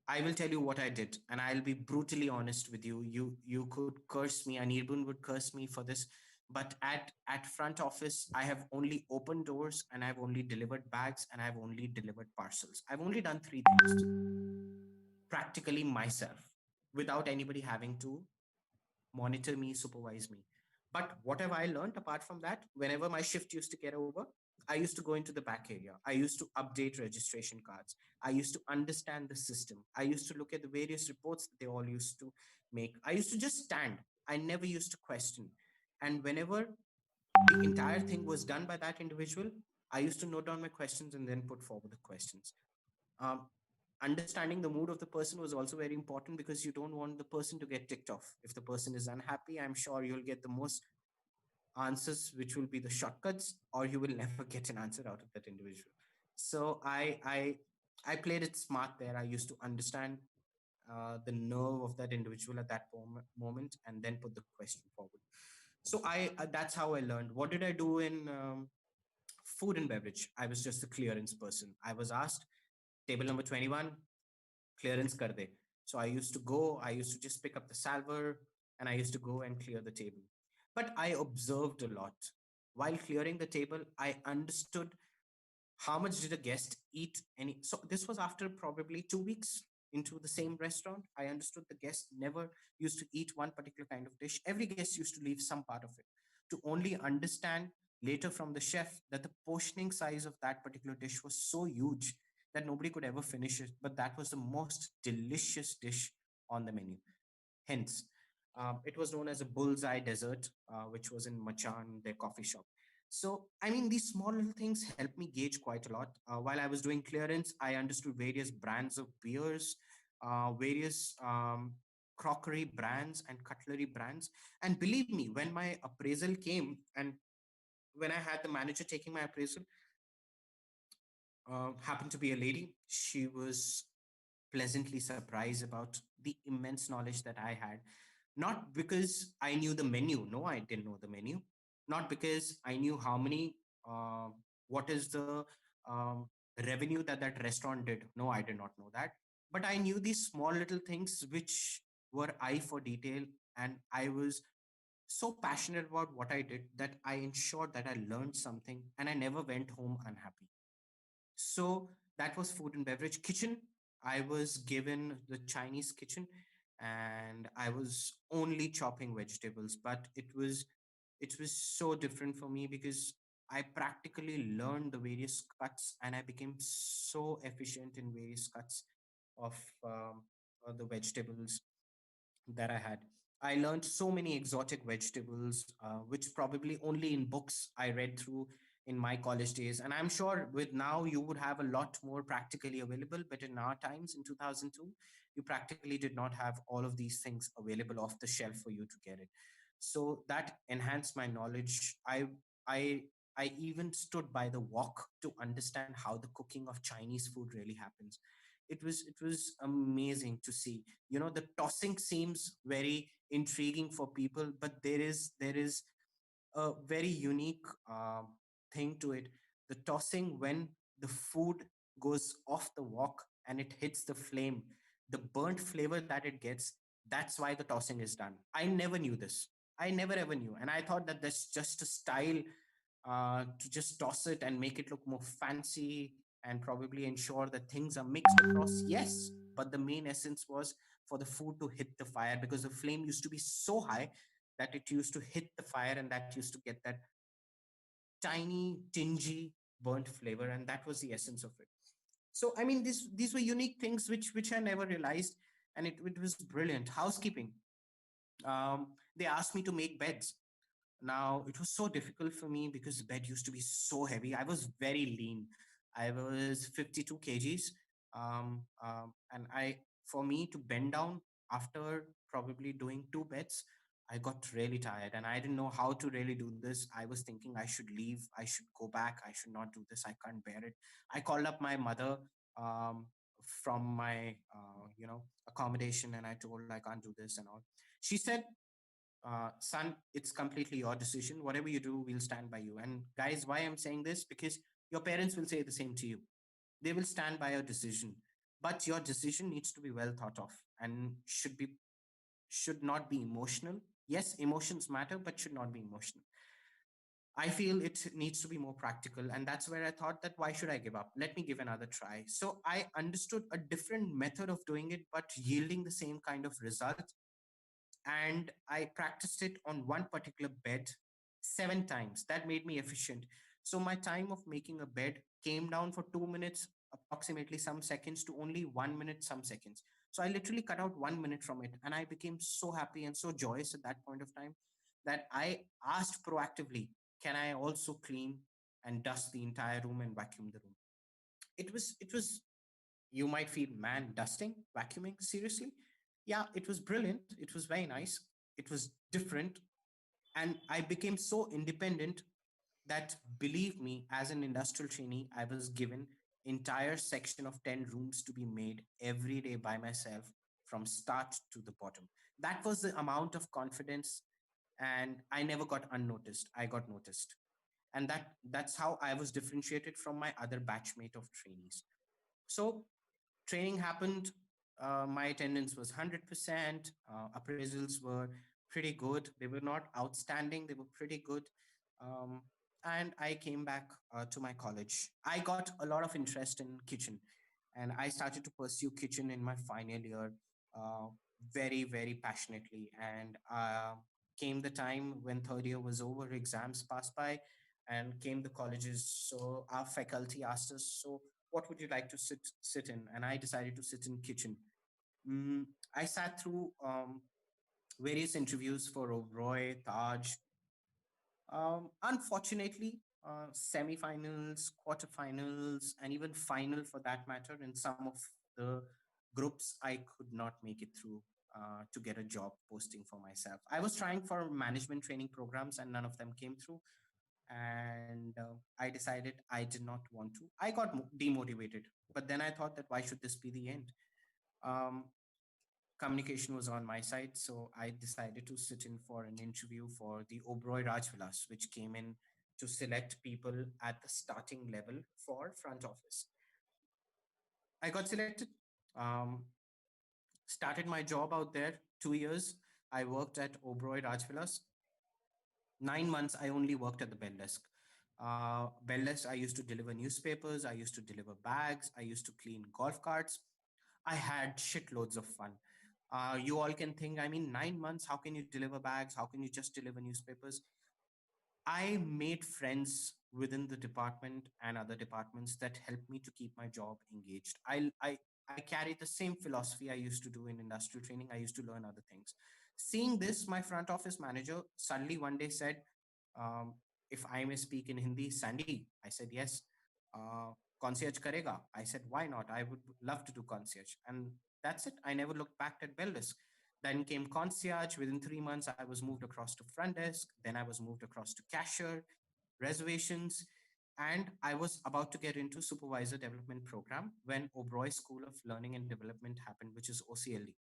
I will tell you what I did, and I'll be brutally honest with you. You could curse me, and Irbun would curse me for this, but at front office, I have only opened doors, and I've only delivered bags, and I've only delivered parcels. I've only done three things practically myself, without anybody having to monitor me, supervise me. But what have I learned apart from that? Whenever my shift used to get over, I used to go into the back area. I used to update registration cards. I used to understand the system. I used to look at the various reports that they all used to make. I used to just stand. I never used to question. And whenever the entire thing was done by that individual, I used to note down my questions and then put forward the questions. um, Understanding the mood of the person was also very important, because you don't want the person to get ticked off. If the person is unhappy, I'm sure you'll get the most answers, which will be the shortcuts, or you will never get an answer out of that individual. So I played it smart there. I used to understand the nerve of that individual at that moment, and then put the question forward. So I that's how I learned. What did I do in food and beverage? I was just a clearance person. I was asked, table number 21, clearance kar de. So I used to go, I used to just pick up the salver, and I used to go and clear the table. But I observed a lot. While clearing the table, I understood how much did a guest eat any. So this was after probably 2 weeks into the same restaurant. I understood the guest never used to eat one particular kind of dish. Every guest used to leave some part of it, to only understand later from the chef that the portioning size of that particular dish was so huge that nobody could ever finish it. But that was the most delicious dish on the menu. Hence, it was known as a bullseye dessert, which was in Machan, their coffee shop. So, I mean, these small little things helped me gauge quite a lot. While I was doing clearance, I understood various brands of beers, various crockery brands and cutlery brands. And believe me, when my appraisal came, and when I had the manager taking my appraisal, happened to be a lady. She was pleasantly surprised about the immense knowledge that I had. Not because I knew the menu. No, I didn't know the menu. Not because I knew how many, uh, what is the revenue that that restaurant did. No, I did not know that. But I knew these small little things which were eye for detail. And I was so passionate about what I did that I ensured that I learned something and I never went home unhappy. So that was food and beverage. Kitchen, I was given the Chinese kitchen, and I was only chopping vegetables, but it was so different for me because I practically learned the various cuts, and I became so efficient in various cuts of the vegetables that I had. I learned so many exotic vegetables, which probably only in books I read through in my college days. And I'm sure with now you would have a lot more practically available, but in our times in 2002, you practically did not have all of these things available off the shelf for you to get it. So that enhanced my knowledge. I I even stood by the wok to understand how the cooking of Chinese food really happens. It was amazing to see. You know, the tossing seems very intriguing for people, but there is a very unique thing to it. The tossing, when the food goes off the wok and it hits the flame, the burnt flavor that it gets, that's why the tossing is done. I never knew this. I never ever knew, and I thought that that's just a style to just toss it and make it look more fancy and probably ensure that things are mixed across. Yes, but the main essence was for the food to hit the fire, because the flame used to be so high that it used to hit the fire, and that used to get that tiny, tingy, burnt flavor, and that was the essence of it. So, I mean, these were unique things which I never realized, and it was brilliant. Housekeeping. They asked me to make beds. Now, it was so difficult for me because the bed used to be so heavy. I was very lean. I was 52 kgs. And for me to bend down after probably doing two beds, I got really tired and I didn't know how to really do this. I was thinking I should leave, I should go back, I should not do this. I can't bear it. I called up my mother from my, accommodation, and I told her I can't do this and all. She said, son, it's completely your decision. Whatever you do, we'll stand by you. And guys, why I'm saying this? Because your parents will say the same to you. They will stand by your decision, but your decision needs to be well thought of and should not be emotional. Yes, emotions matter, but should not be emotional. I feel it needs to be more practical. And that's where I thought that why should I give up? Let me give another try. So I understood a different method of doing it, but yielding the same kind of result. And I practiced it on one particular bed 7 times. That made me efficient. So my time of making a bed came down for 2 minutes, approximately some seconds, to only 1 minute, some seconds. So I literally cut out 1 minute from it. And I became so happy and so joyous at that point of time that I asked proactively, can I also clean and dust the entire room and vacuum the room? It was you might feel, man, dusting, vacuuming, seriously? Yeah, it was brilliant. It was very nice. It was different. And I became so independent that, believe me, as an industrial trainee, I was given entire section of 10 rooms to be made every day by myself from start to the bottom. That was the amount of confidence, and I never got unnoticed. I got noticed. And that's how I was differentiated from my other batchmate of trainees. So training happened. My attendance was 100%. Appraisals were pretty good. They were not outstanding, they were pretty good. Um, and I came back to my college. I got a lot of interest in kitchen, and I started to pursue kitchen in my final year uh, very, very passionately. And came the time when third year was over, exams passed by, and came the colleges. So our faculty asked us, so what would you like to sit in? And I decided to sit in kitchen. I sat through various interviews for Roy, Taj. Unfortunately, semifinals, quarterfinals, and even final for that matter, in some of the groups, I could not make it through to get a job posting for myself. I was trying for management training programs, and none of them came through. And I decided I did not want to. I got demotivated, but then I thought that why should this be the end? Um, Communication was on my side, so I decided to sit in for an interview for the Oberoi Rajvilas, which came in to select people at the starting level for front office. I got selected. Um, Started my job out there. 2 years I worked at Oberoi Rajvilas. 9 months I only worked at the bell desk. Bell desk, I used to deliver newspapers, I used to deliver bags, I used to clean golf carts. I had shitloads of fun. You all can think, I mean, 9 months, how can you deliver bags? How can you just deliver newspapers? I made friends within the department and other departments that help me to keep my job engaged. I carry the same philosophy I used to do in industrial training. I used to learn other things. Seeing this, my front office manager suddenly one day said, um, if I may speak in Hindi, Sandy. I said, yes. Concierge karega? I said, why not? I would love to do concierge. And that's it. I never looked back at Bellis. Then came concierge. Within 3 months, I was moved across to front desk. Then I was moved across to cashier, reservations, and I was about to get into supervisor development program when Oberoi School of Learning and Development happened, which is OCLD.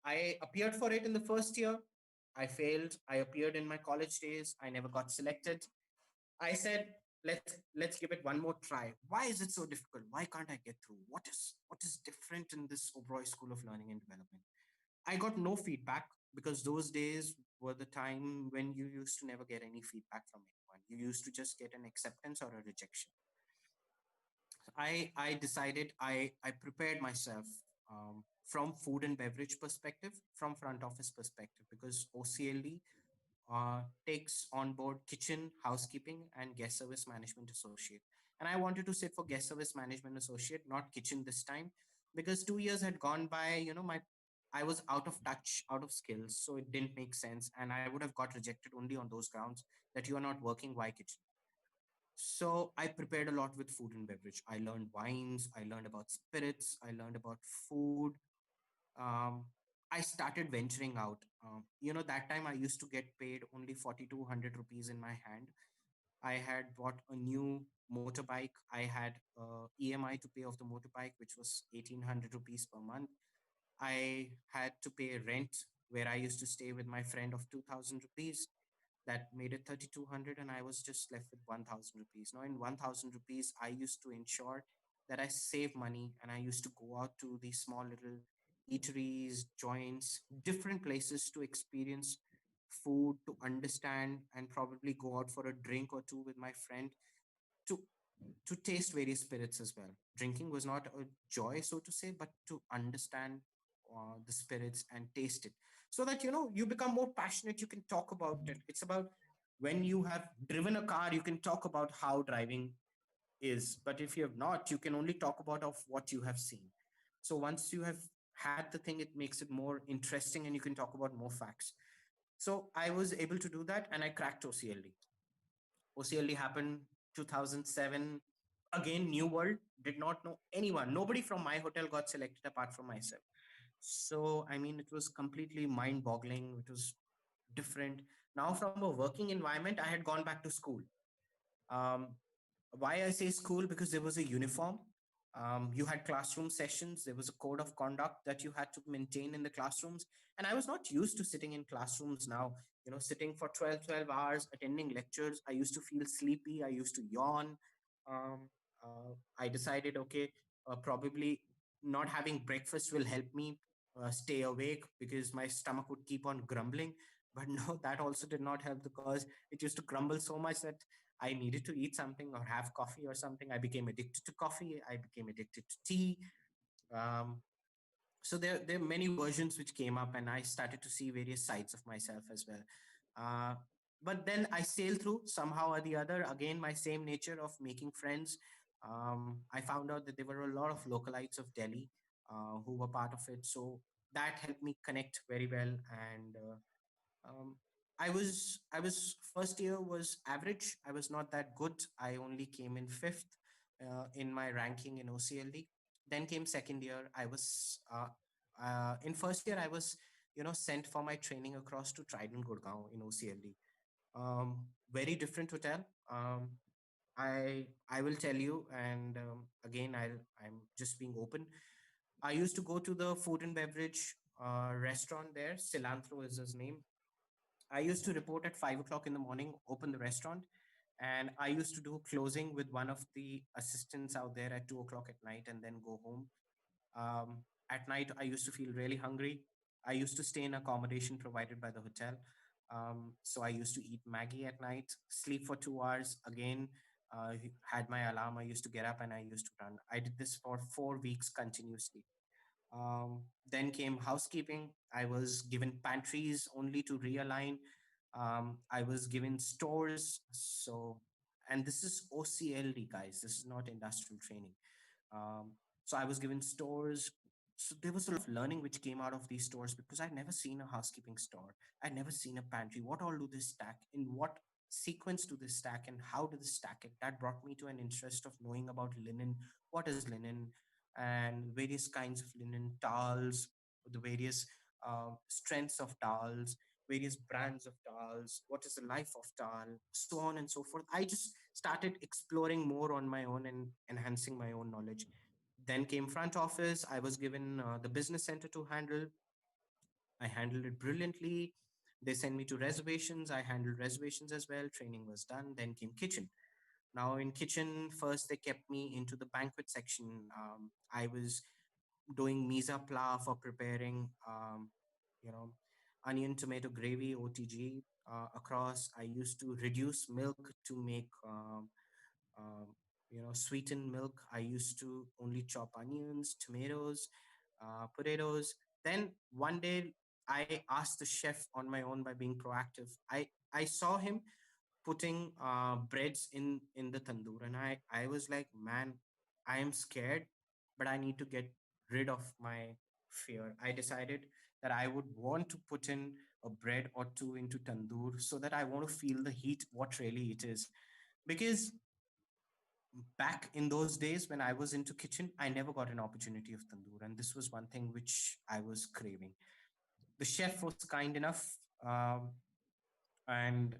I appeared for it in the first year. I failed. I appeared in my college days. I never got selected. I said, let's give it one more try. Why is it so difficult? Why can't I get through? What is different in this Oberoi School of Learning and Development? I got no feedback because those days were the time when you used to never get any feedback from anyone. You used to just get an acceptance or a rejection. I decided I prepared myself from food and beverage perspective, from front office perspective, because OCLD takes on board kitchen, housekeeping, and guest service management associate. And I wanted to sit for guest service management associate, not kitchen this time, because 2 years had gone by. I was out of touch, out of skills, so it didn't make sense, and I would have got rejected only on those grounds that you are not working. Why kitchen? So I prepared a lot with food and beverage. I learned wines, I learned about spirits, I learned about food. Um, I started venturing out. That time I used to get paid only 4,200 rupees in my hand. I had bought a new motorbike. I had EMI to pay of the motorbike, which was 1,800 rupees per month. I had to pay rent where I used to stay with my friend of 2,000 rupees. That made it 3,200, and I was just left with 1,000 rupees. Now, in 1,000 rupees, I used to ensure that I save money and I used to go out to these small little eateries, joints, different places to experience food, to understand, and probably go out for a drink or two with my friend to to taste various spirits as well. Drinking was not a joy, so to say, but to understand the spirits and taste it, so that you become more passionate. You can talk about it. It's about when you have driven a car, you can talk about how driving is, but if you have not, you can only talk about of what you have seen. So once you have had the thing, it makes it more interesting, and you can talk about more facts. So I was able to do that, and I cracked OCLD. OCLD happened 2007. Again, new world. Did not know anyone. Nobody from my hotel got selected apart from myself. So, I mean, it was completely mind boggling. It was different. Now, from a working environment, I had gone back to school. Um, why I say school? Because there was a uniform. You had classroom sessions. There was a code of conduct that you had to maintain in the classrooms. And I was not used to sitting in classrooms now, sitting for 12 hours, attending lectures. I used to feel sleepy. I used to yawn. I decided, okay, probably not having breakfast will help me stay awake because my stomach would keep on grumbling. But no, that also did not help because it used to grumble so much that I needed to eat something or have coffee or something. I became addicted to coffee. I became addicted to tea. Um, so there are many versions which came up, and I started to see various sides of myself as well. Uh, but then I sailed through somehow or the other. Again, my same nature of making friends. I found out that there were a lot of localites of Delhi who were part of it. So that helped me connect very well. And I was first year was average. I was not that good. I only came in fifth in my ranking in OCLD. Then came second year. I was in first year. I was sent for my training across to Trident Gurgaon in OCLD. Very different hotel. I will tell you, and again I'm just being open. I used to go to the food and beverage restaurant there. Cilantro is his name. I used to report at 5 o'clock in the morning, open the restaurant, and I used to do closing with one of the assistants out there at 2 o'clock at night and then go home. At night, I used to feel really hungry. I used to stay in accommodation provided by the hotel. So I used to eat Maggie at night, sleep for 2 hours. Again, had my alarm. I used to get up and I used to run. I did this for 4 weeks continuously. Then came housekeeping. I was given pantries only to realign. I was given stores. So and this is OCLD, guys. This is not industrial training. Um, so I was given stores. So there was a lot of learning which came out of these stores because I'd never seen a housekeeping store. I'd never seen a pantry. What all do they stack? In what sequence do they stack? And how do they stack it? That brought me to an interest of knowing about linen. What is linen? And various kinds of linen, towels, the various strengths of towels, various brands of towels, what is the life of towel, so on and so forth. I just started exploring more on my own and enhancing my own knowledge. Then came front office. I was given the business center to handle. I handled it brilliantly. They sent me to reservations. I handled reservations as well. Training was done. Then came kitchen. Now in kitchen, first they kept me into the banquet section. I was doing misa pla for preparing, you know, onion tomato gravy (OTG) across. I used to reduce milk to make, sweetened milk. I used to only chop onions, tomatoes, potatoes. Then one day I asked the chef on my own by being proactive. I saw him putting breads in the tandoor, and I was like, man, I am scared, but I need to get rid of my fear. I decided that I would want to put in a bread or two into tandoor so that I want to feel the heat, what really it is. Because back in those days when I was into kitchen, I never got an opportunity of tandoor, and this was one thing which I was craving. The chef was kind enough, um, and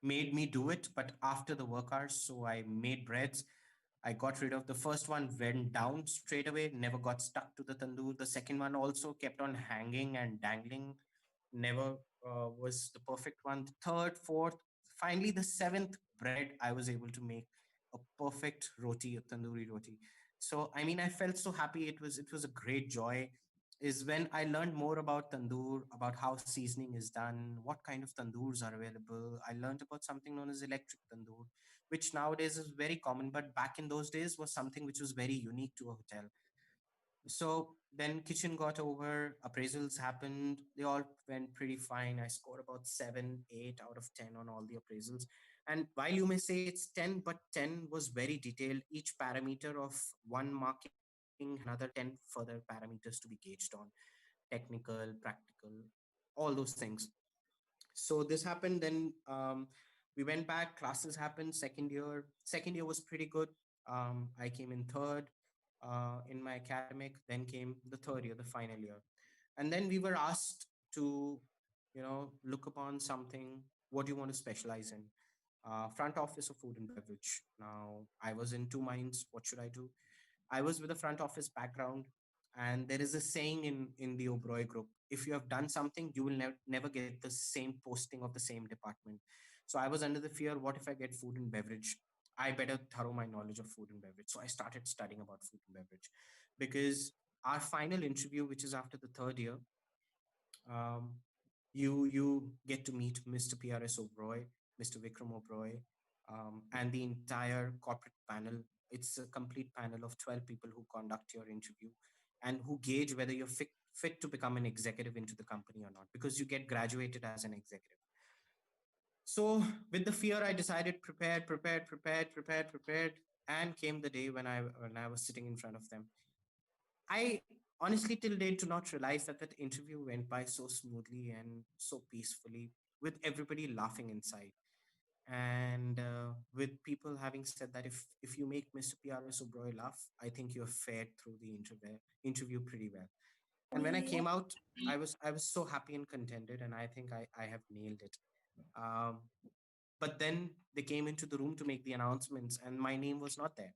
made me do it, but after the work hours. So I made breads. I got rid of the first one, went down straight away, never got stuck to the tandoor. The second one also kept on hanging and dangling, never was the perfect one. The third, fourth, finally, the seventh bread, I was able to make a perfect roti, a tandoori roti. So, I mean, I felt so happy. It was a great joy. Is when I learned more about tandoor, about how seasoning is done, what kind of tandoors are available. I learned about something known as electric tandoor, which nowadays is very common, but back in those days was something which was very unique to a hotel. So then kitchen got over, appraisals happened. They all went pretty fine. I scored about 7, 8 out of 10 on all the appraisals. And while you may say it's 10, but 10 was very detailed. Each parameter of one marking had another 10 further parameters to be gauged on: technical, practical, all those things. So this happened. Then we went back, classes happened. Second year was pretty good. I came in third in my academic. Then came the third year, the final year, and then we were asked to, look upon something. What do you want to specialize in? Front office or food and beverage? Now I was in two minds. What should I do? I was with a front office background, and there is a saying in the Oberoi group: if you have done something, you will never get the same posting of the same department. So I was under the fear: what if I get food and beverage? I better thorough my knowledge of food and beverage. So I started studying about food and beverage, because our final interview, which is after the third year, um, you get to meet Mr. PRS Oberoi, Mr. Vikram Oberoi, and the entire corporate panel. It's a complete panel of 12 people who conduct your interview and who gauge whether you're fit to become an executive into the company or not, because you get graduated as an executive. So, with the fear, I decided, prepared, and came the day when I was sitting in front of them. I honestly till date do not realize that that interview went by so smoothly and so peacefully, with everybody laughing inside, and with people having said that if you make Mr. PRS Oberoi laugh, I think you have fared through the interview pretty well. And when I came out, I was so happy and contented, and I think I have nailed it. Um, but then they came into the room to make the announcements, and my name was not there.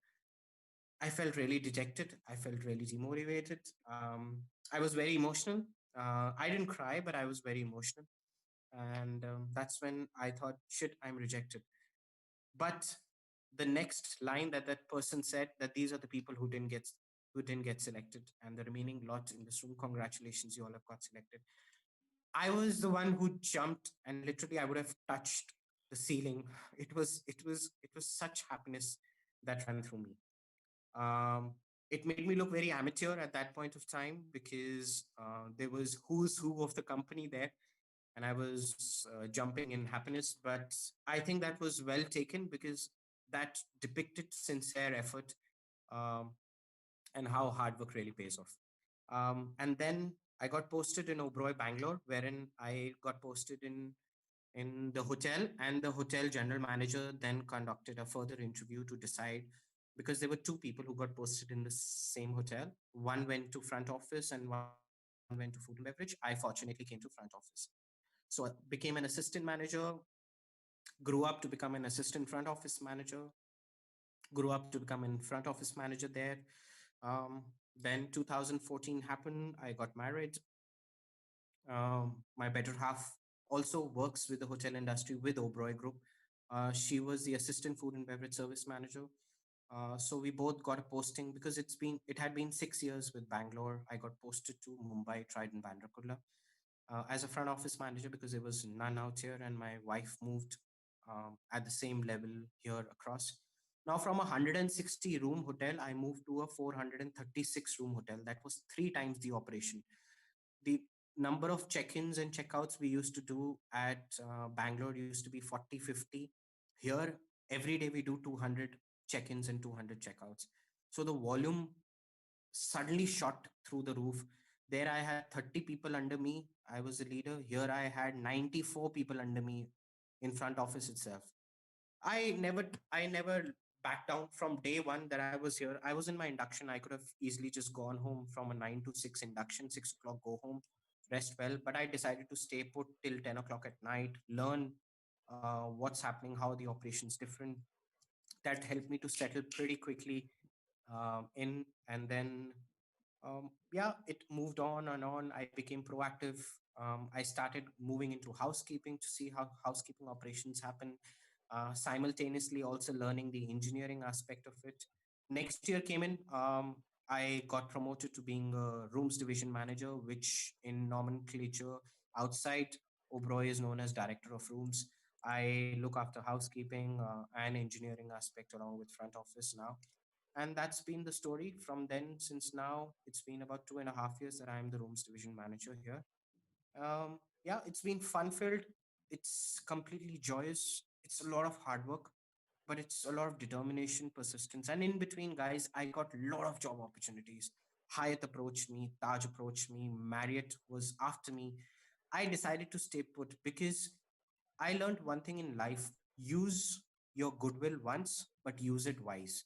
I felt really dejected. I felt really demotivated. I was very emotional. I didn't cry, but I was very emotional. And that's when I thought, shit, I'm rejected. But the next line that that person said, that these are the people who didn't get selected, and the remaining lot in this room, congratulations, you all have got selected. I was the one who jumped, and literally I would have touched the ceiling. It was such happiness that ran through me. um, it made me look very amateur at that point of time, because there was who's who of the company there. and I was jumping in happiness. But I think that was well taken because that depicted sincere effort, um, and how hard work really pays off. And then I got posted in Oberoi, Bangalore, wherein I got posted in the hotel, and the hotel general manager then conducted a further interview to decide, because there were two people who got posted in the same hotel. One went to front office and one went to food and beverage. I fortunately came to front office. So I became an assistant manager, grew up to become an assistant front office manager, grew up to become an front office manager there. Then 2014 happened. I got married. My better half also works with the hotel industry with Oberoi Group. She was the assistant food and beverage service manager. So we both got a posting because it had been 6 years with Bangalore. I got posted to Mumbai, Trident, Bandrakulla as a front office manager because there was none out here, and my wife moved at the same level here across. Now, from a 160 room hotel, I moved to a 436 room hotel. That was three times the operation. The number of check-ins and checkouts we used to do at Bangalore used to be 40, 50. Here, every day we do 200 check-ins and 200 checkouts. So the volume suddenly shot through the roof. There I had 30 people under me. I was the leader. Here I had 94 people under me in front office itself. I never backed down from day one that I was here. I was in my induction. I could have easily just gone home from a 9 to 6 induction, 6 o'clock, go home, rest well. But I decided to stay put till 10 o'clock at night, learn what's happening, how the operation's different. That helped me to settle pretty quickly in. And then yeah, it moved on and on. I became proactive. I started moving into housekeeping to see how housekeeping operations happen, simultaneously also learning the engineering aspect of it. Next year came in. I got promoted to being a rooms division manager, which in nomenclature outside Oberoi is known as director of rooms. I look after housekeeping and engineering aspect along with front office now, and that's been the story from then. Since now it's been about 2.5 years that I'm the rooms division manager here. Yeah, it's been fun filled. It's completely joyous. It's a lot of hard work, but it's a lot of determination, persistence. And in between, guys, I got a lot of job opportunities. Hyatt approached me, Taj approached me, Marriott was after me. I decided to stay put because I learned one thing in life: use your goodwill once, but use it wise.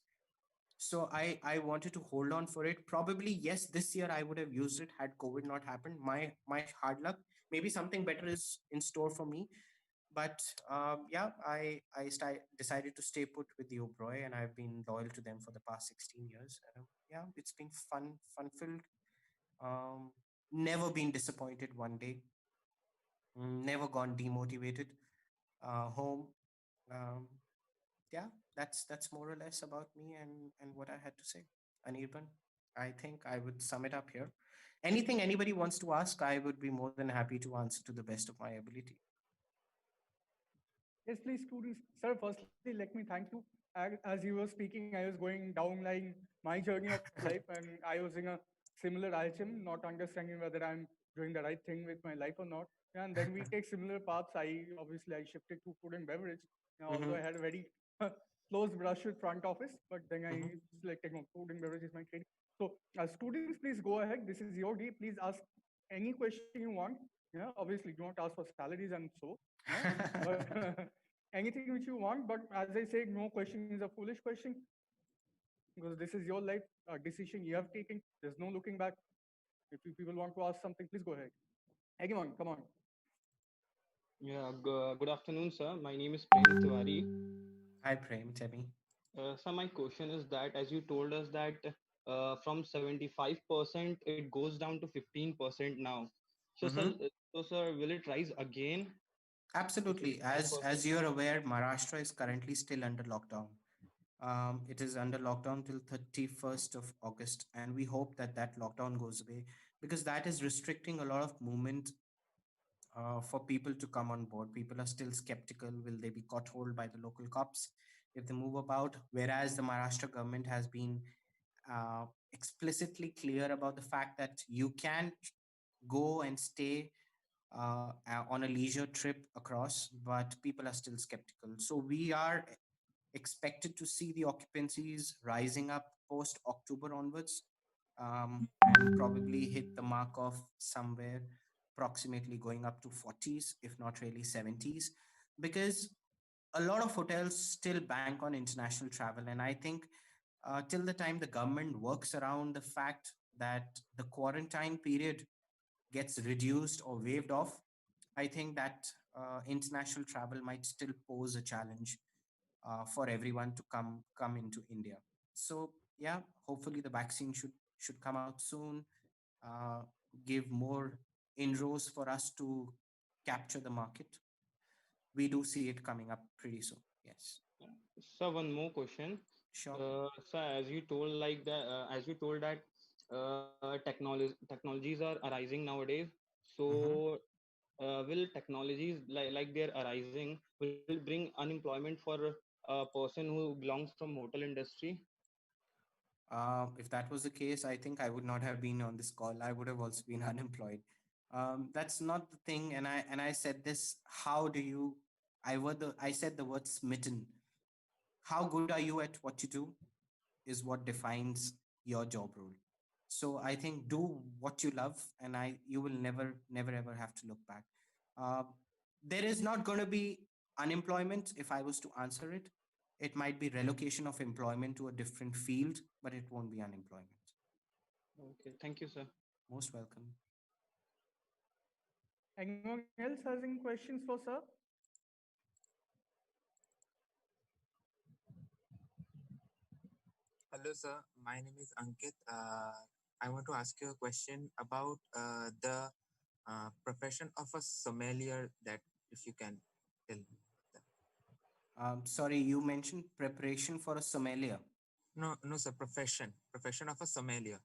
So I wanted to hold on for it. Probably yes, this year I would have used it had COVID not happened. My hard luck. Maybe something better is in store for me. But yeah, decided to stay put with the Oberoi, and I've been loyal to them for the past 16 years. Yeah, it's been fun filled. Um, Never been disappointed one day. Never gone demotivated home. Um, yeah, that's more or less about me and what I had to say. Anirban, I think I would sum it up here. Anything anybody wants to ask, I would be more than happy to answer to the best of my ability. Yes, please, students. Sir, firstly, let me thank you. As you were speaking, I was going down line my journey of life, and I was in a similar IHM, not understanding whether I'm doing the right thing with my life or not. And then we take similar paths. I shifted to food and beverage, although I Mm-hmm, had a very close brush with front office, but then I mm-hmm. selected food and beverage is my trade. So, students, please go ahead. This is your day. Please ask any question you want. Yeah, obviously, do not ask for salaries and so. Yeah, but anything which you want. But as I said, no question is a foolish question because this is your life, a decision you have taken. There's no looking back. If you people want to ask something, please go ahead. Anyone, come on. Yeah, good afternoon, sir. My name is Prem Tiwari. Hi, Prem, tell me. So my question is that as you told us that from 75% it goes down to 15% now. So sir, Mm-hmm. will it rise again to Absolutely. As 75%? you're aware, Maharashtra is currently still under lockdown. It is under lockdown till 31st of August, and we hope that that lockdown goes away because that is restricting a lot of movement for people to come on board. People are still skeptical. Will they be caught hold by the local cops if they move about? Whereas the Maharashtra government has been explicitly clear about the fact that you can go and stay on a leisure trip across, but people are still skeptical. So we are expected to see the occupancies rising up post October onwards, and probably hit the mark of somewhere approximately going up to 40s, if not really 70s, because a lot of hotels still bank on international travel. And I think till the time the government works around the fact that the quarantine period gets reduced or waived off, I think that international travel might still pose a challenge for everyone to come into India. So yeah, hopefully the vaccine should come out soon, uh, give more inroads for us to capture the market. We do see it coming up pretty soon. Yes, So one more question. sure. So as you told, like that, as you told that technologies are arising nowadays. Mm-hmm. So will technologies like they're arising will bring unemployment for a person who belongs from hotel industry? If that was the case, I think I would not have been on this call. I would have also been unemployed. That's not the thing. And I said this. How do you? I said the word smitten. How good are you at what you do is what defines your job role. So I think do what you love, and you will never ever have to look back. Uh, there is not going to be unemployment if I was to answer it. It might be relocation of employment to a different field, but it won't be unemployment. Okay, thank you, sir. Most welcome. Anyone else has any questions for sir? Hello, sir. My name is Ankit. I want to ask you a question about the profession of a sommelier. That if you can tell me that. Sorry, you mentioned preparation for a sommelier. No, no, sir. Profession of a sommelier.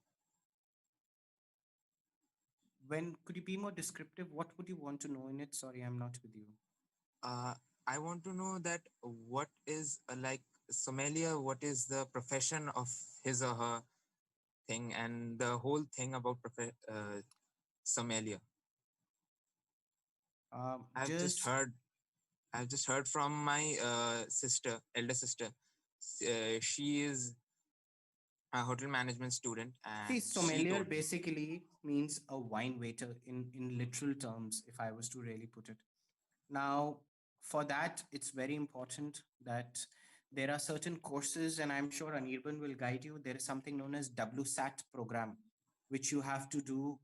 When could you be more descriptive? What would you want to know in it? Sorry, I'm not with you. Uh, I want to know that what is like sommelier. What is the profession of his or her thing, and the whole thing about sommelier. I've just Just heard I've just heard from my sister, elder sister. She is a hotel management student, See, and she sommelier told me. basically means a wine waiter in literal terms, if I was to really put it. Now, for that, it's very important that there are certain courses, and I'm sure Anirban will guide you. There is something known as WSAT program, which you have to do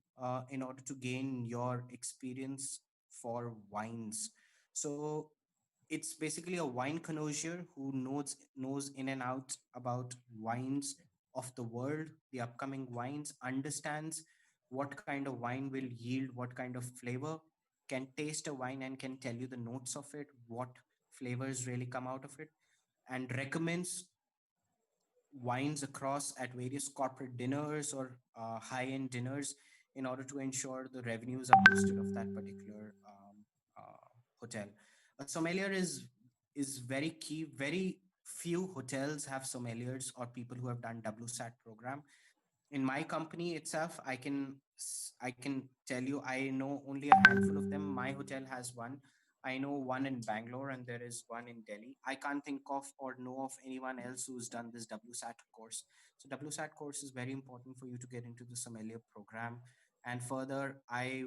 in order to gain your experience for wines. So it's basically a wine connoisseur who knows in and out about wines of the world, the upcoming wines, understands what kind of wine will yield what kind of flavor, can taste a wine and can tell you the notes of it, what flavors really come out of it, and recommends wines across at various corporate dinners or high-end dinners in order to ensure the revenues are boosted of that particular hotel. A sommelier is very key. Very few hotels have sommeliers or people who have done WSAT program. In my company itself, I can tell you I know only a handful of them. My hotel has one. I know one in Bangalore and there is one in Delhi. I can't think of or know of anyone else who's done this WSAT course. So WSAT course is very important for you to get into the sommelier program. And further, I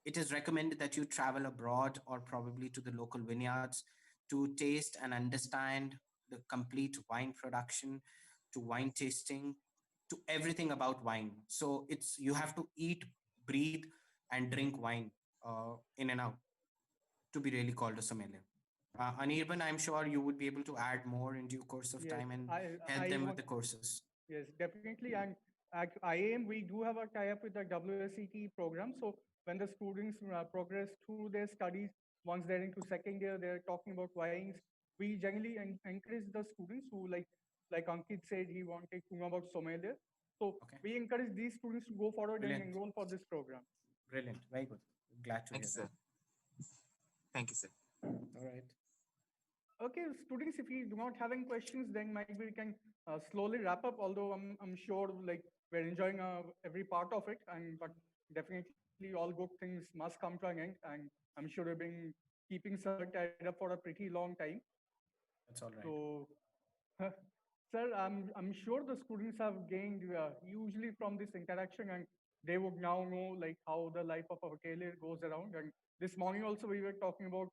it is recommended that you travel abroad or probably to the local vineyards to taste and understand the complete wine production, to wine tasting, to everything about wine. So it's you have to eat, breathe, and drink wine in and out to be really called a sommelier. Anirban, I'm sure you would be able to add more in due course of Yes, time and help I them with want. the courses. Yes, definitely. And at IAM, we do have a tie-up with the WSET program. So when the students progress through their studies, once they're into second year, they're talking about wines. We generally encourage the students who like Ankit said, he wanted to know about sommelier. So Okay, we encourage these students to go forward and brilliant, enroll for this program. brilliant, very good. Glad to Thank you, hear that. sir. Thank you, sir. All right. Okay, students, if you do not have any questions, then maybe we can slowly wrap up. Although I'm sure like we're enjoying every part of it, and but definitely all good things must come to an end, and I'm sure you've been keeping sir tied up for a pretty long time. That's all right. So, sir, I'm sure the students have gained hugely from this interaction, and they would now know like how the life of a hotelier goes around. And this morning also we were talking about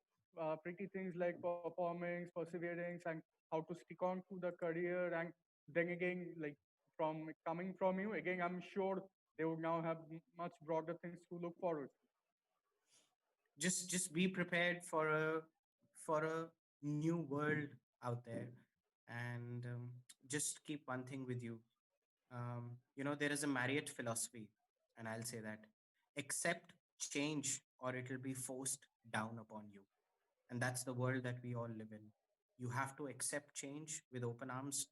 pretty things like performance, perseverance, and how to stick on to the career. And then again, like from coming from you, again, I'm sure they would now have much broader things to look forward. Just be prepared for a new world out there, and just keep one thing with you. There is a Marriott philosophy, and I'll say that accept change or it'll be forced down upon you. And that's the world that we all live in. You have to accept change with open arms,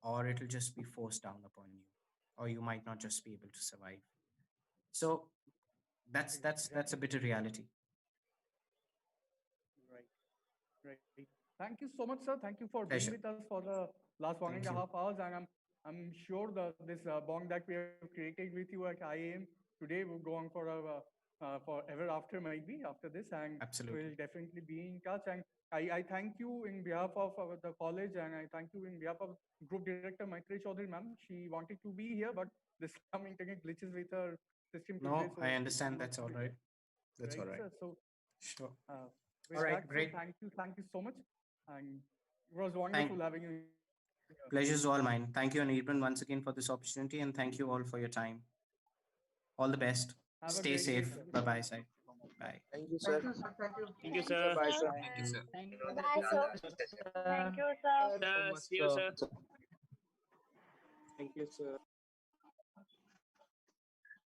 or it'll just be forced down upon you, or you might not just be able to survive. So that's a Exactly. bitter reality. Right. Right. Thank you so much, sir. Thank you for being Pleasure. with us for the last one and a Thank half you. hours. And I'm sure this bond that we have created with you at IAM today will go on forever after, might be after this, and we'll Absolutely. definitely be in touch. And I thank you in behalf of the college, and I thank you in behalf of Group Director Maitri Chaudhary, ma'am. She wanted to be here, but there's some internet glitches with her system today, No, I so she's understand. unable That's to all be right. here. That's Right, all right. sir. So Sure. All with right. that, sir, Great. thank you so much, and it was wonderful Thank having you here. Pleasure's all mine. Thank you, Anirban, once again for this opportunity, and thank you all for your time. All the best. Have a Stay great day. safe. Thank you Bye so bye, much. Sai. Bye. Thank you, Thank sir. you, sir. Thank you. Thank you, Thank you, sir. Bye, sir. sir. Thank you, sir. Thank you, Bye, sir. sir. Thank you, sir. See you, sir. Thank you, sir.